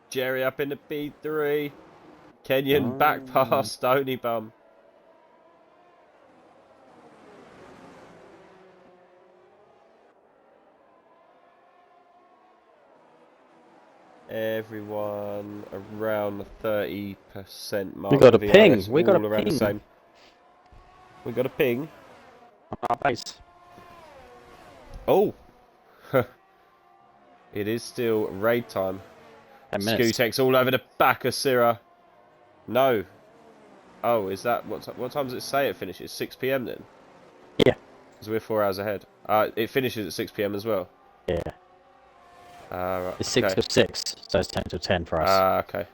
Jerry up into P3. Kenyon back past Stonybum. Everyone around the 30% mark. We got a ping. We got a around ping. The same. We got a ping. On our base. Oh. It is still raid time. Scootex all over the back of Sira. No. Oh, is that what time does it say it finishes? 6 PM then? Yeah. Because we're 4 hours ahead. It finishes at 6 PM as well. Yeah. Right, it's 6 till 6, so it's 10 till 10 for us. Okay.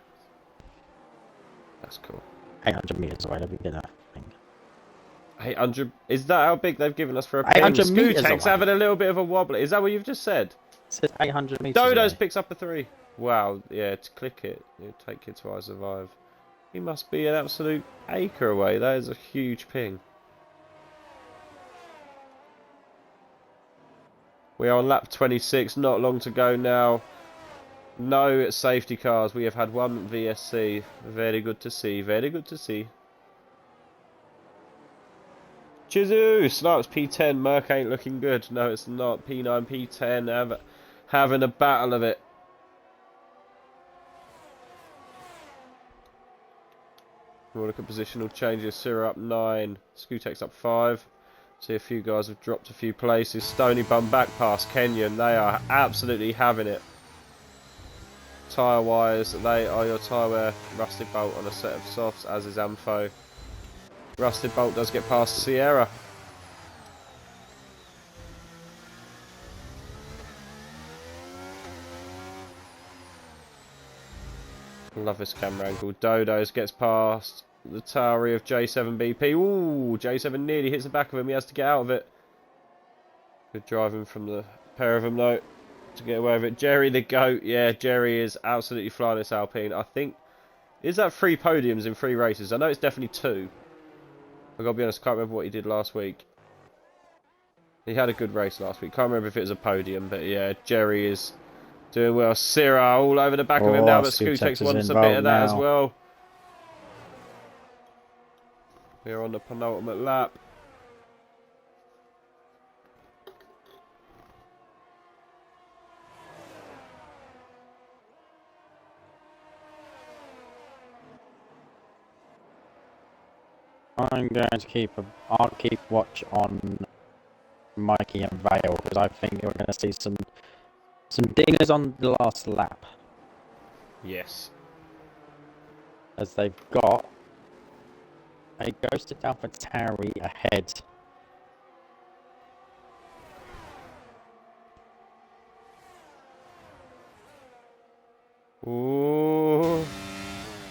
That's cool. 800 meters away, let me get that thing. 800. Is that how big they've given us for a ping? 800 meters Scootex away. having a little bit of a wobble. Is that what you've just said? It says 800 meters Dodos away. picks up a 3. Wow, yeah, to click it. It'll take you to I survive. He must be an absolute acre away. That is a huge ping. We are on lap 26, not long to go now. No safety cars. We have had one VSC. Very good to see. Very good to see. Chizu! Snipes P10. Merc ain't looking good. No, it's not. P9, P10 having a battle of it. We'll look at positional changes. Sira up 9. Scootex up 5. See a few guys have dropped a few places. Stonybum back past Kenyon. They are absolutely having it. Tyre wires, they are your tyre wear. Rusted Bolt on a set of softs, as is Ampho. Rusted Bolt does get past Sierra. Love this camera angle. Dodos gets past the Tauri of J7BP. Ooh, J7 nearly hits the back of him. He has to get out of it. Good driving from the pair of them though to get away with it. Jerry the GOAT. Yeah, Jerry is absolutely flying this Alpine. I think, is that 3 podiums in 3 races? I know it's definitely 2. I've got to be honest, I can't remember what he did last week. He had a good race last week. Can't remember if it was a podium, but yeah, Jerry is doing well. Sira all over the back of him now, but Scootex wants a bit of that as well. We're on the penultimate lap. I'm going to I'll keep watch on Mikey and Vale because I think we're going to see some dingers on the last lap. Yes. As they've got a Ghosted AlphaTauri ahead. Ooh.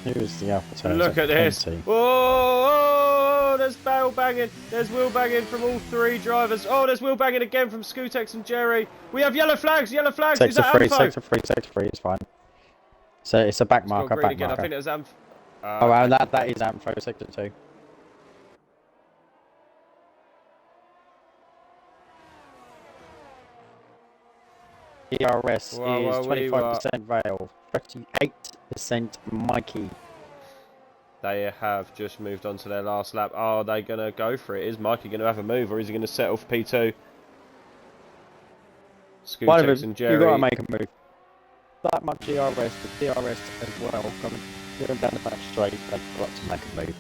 Who's the AlphaTauri? Look at this. Oh, there's barrel banging. There's wheel banging from all three drivers. Oh, there's wheel banging again from Scootex and Jerry. We have yellow flags. Yellow flags. Is that Amfo? Sector free is fine. So it's a back marker. Green again. I think it was Amfo. Oh, wow, that is Amfo sector 2. ERS is 25% Vale, 38% Mikey. They have just moved on to their last lap. Are they going to go for it? Is Mikey going to have a move, or is he going to settle for P2? Scootex and Jerry. You've got to make a move. That much DRS, the DRS as well, going down the back straight, they've got to make a move.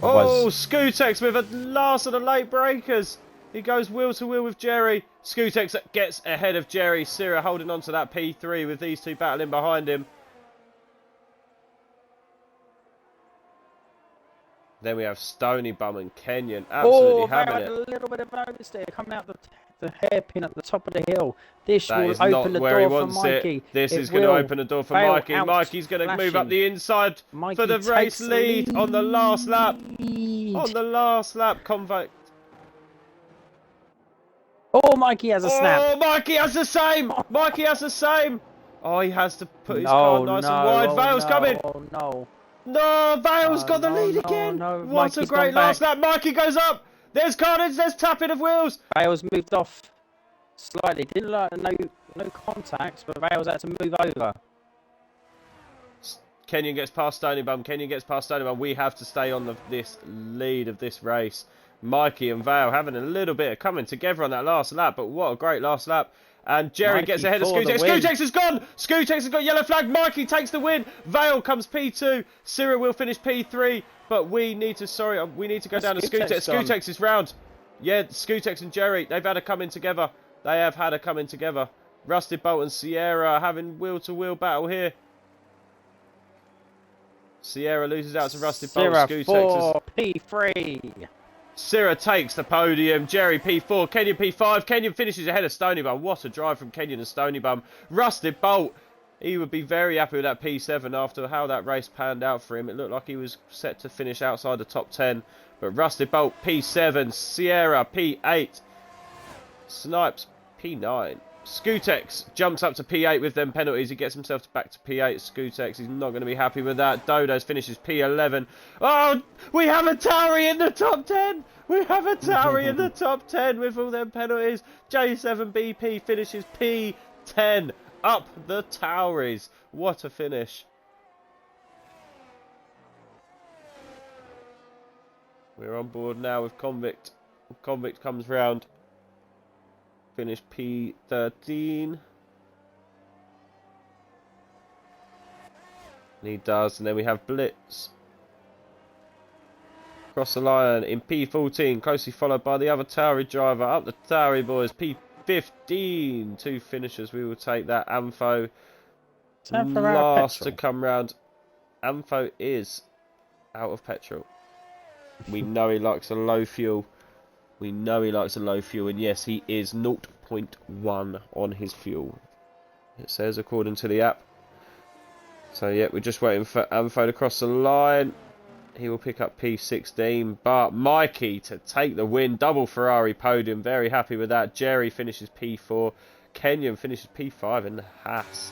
Oh, Scootex with a last of the late breakers. He goes wheel to wheel with Jerry. Scootex gets ahead of Jerry. Sierra holding on to that P3 with these two battling behind him. Then we have Stony Bum and Kenyon absolutely having it. A little bit of notice there coming out the hairpin at the top of the hill. This that will is open not the where door he wants for Mikey. This is going to open the door for Mikey. Mikey's going to move up the inside Mikey for the race lead on the last lap. On the last lap, Convict. Oh, Mikey has a snap. Oh, Mikey has the same. Mikey has the same. Oh, he has to put his car nice and wide. Vale's coming. Oh, no. No, Vale's got the lead again. What Mikey's a great last lap. Mikey goes up. There's carnage. There's tapping of wheels. Vale's moved off slightly. Didn't like no contact, but Vale's had to move over. Kenyon gets past Stony Bum. Kenyon gets past Stony Bum. We have to stay on this lead of this race. Mikey and Vale having a little bit of coming together on that last lap, but what a great last lap. And Jerry gets ahead of Scootex. Scootex is gone! Scootex has got yellow flag. Mikey takes the win. Vale comes P2. Cyril will finish P3. But we need to go down to Scootex. Scootex is round. Yeah, Scootex and Jerry, they've had a coming together. They have had a coming together. Rusted Bolt and Sierra having wheel-to-wheel battle here. Sierra loses out to Rusted Bolt. Scootex 4, P3. Sierra takes the podium. Jerry P4. Kenyon P5. Kenyon finishes ahead of Stony Bum. What a drive from Kenyon and Stony Bum. Rusted Bolt. He would be very happy with that P7 after how that race panned out for him. It looked like he was set to finish outside the top 10. But Rusted Bolt P7. Sierra P8. Snipes P9. Scootex jumps up to P8 with them penalties. He gets himself back to P8. Scootex, he's not going to be happy with that. Dodos finishes P11. Oh, we have a Tauri in the top 10. We have a Tauri in the top 10 with all them penalties. J7BP finishes P10. Up the Tauris. What a finish. We're on board now with Convict. Convict comes round. Finish P13. And he does. And then we have Blitz. Cross the line in P14. Closely followed by the other Tauri driver. Up the Tauri boys. P15. Two finishers. We will take that. Amfo last to come round. Amfo is out of petrol. We know he likes a low fuel. We know he likes a low fuel, and yes, he is 0.1 on his fuel. It says according to the app. So yeah, we're just waiting for Amfo to cross the line. He will pick up P16, but Mikey to take the win. Double Ferrari podium, very happy with that. Jerry finishes P4. Kenyon finishes P5 in the Haas.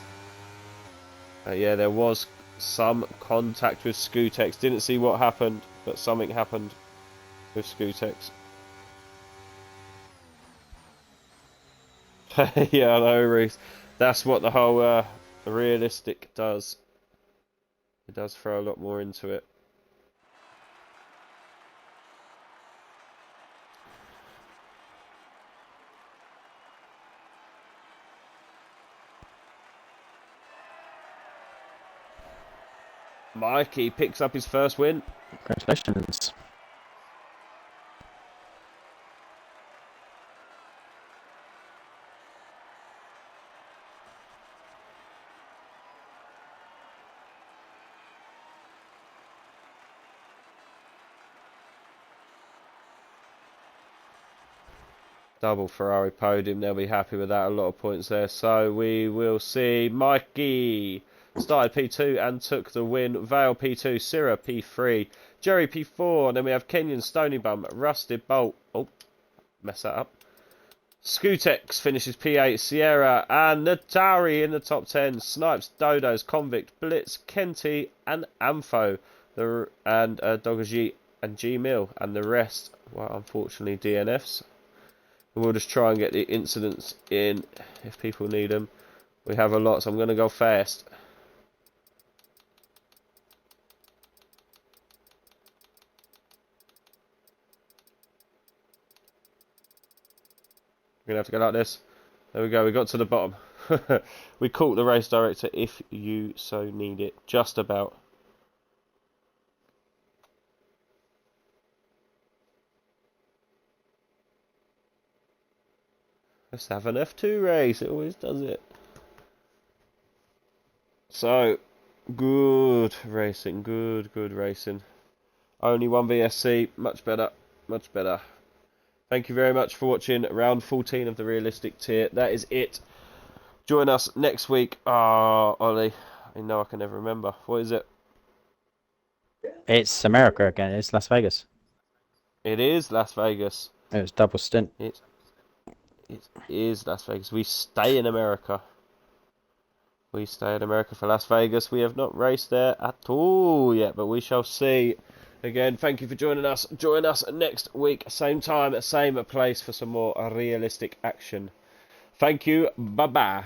Yeah, there was some contact with Scootex. Didn't see what happened, but something happened with Scootex. Yeah, I know, Reese. That's what the whole realistic does. It does throw a lot more into it. Mikey picks up his first win. Congratulations. Double Ferrari podium. They'll be happy with that. A lot of points there. So we will see Mikey started P2 and took the win. Vale P2, Syrah P3, Jerry P4. And then we have Kenyan Stony Bum, Rusted Bolt. Oh, mess that up. Scootex finishes P8, Sierra and Natari in the top 10. Snipes, Dodos, Convict, Blitz, Kenty and Ampho. And Dogaji and G-Mill. And the rest, well, unfortunately, DNFs. We'll just try and get the incidents in if people need them. We have a lot, so I'm going to go fast. We're going to have to go like this. There we go, we got to the bottom. We caught the race director if you so need it. Just about. Let's have an F2 race, it always does it. So, good racing, good racing. Only one VSC, much better, much better. Thank you very much for watching round 14 of the realistic tier. That is it. Join us next week. Ollie, I know I can never remember. What is it? It's America again. It's Las Vegas. It is Las Vegas. It was double stint. It is Las Vegas. We stay in America. We stay in America for Las Vegas. We have not raced there at all yet, but we shall see. Again, thank you for joining us. Join us next week, same time, same place for some more realistic action. Thank you. Bye-bye.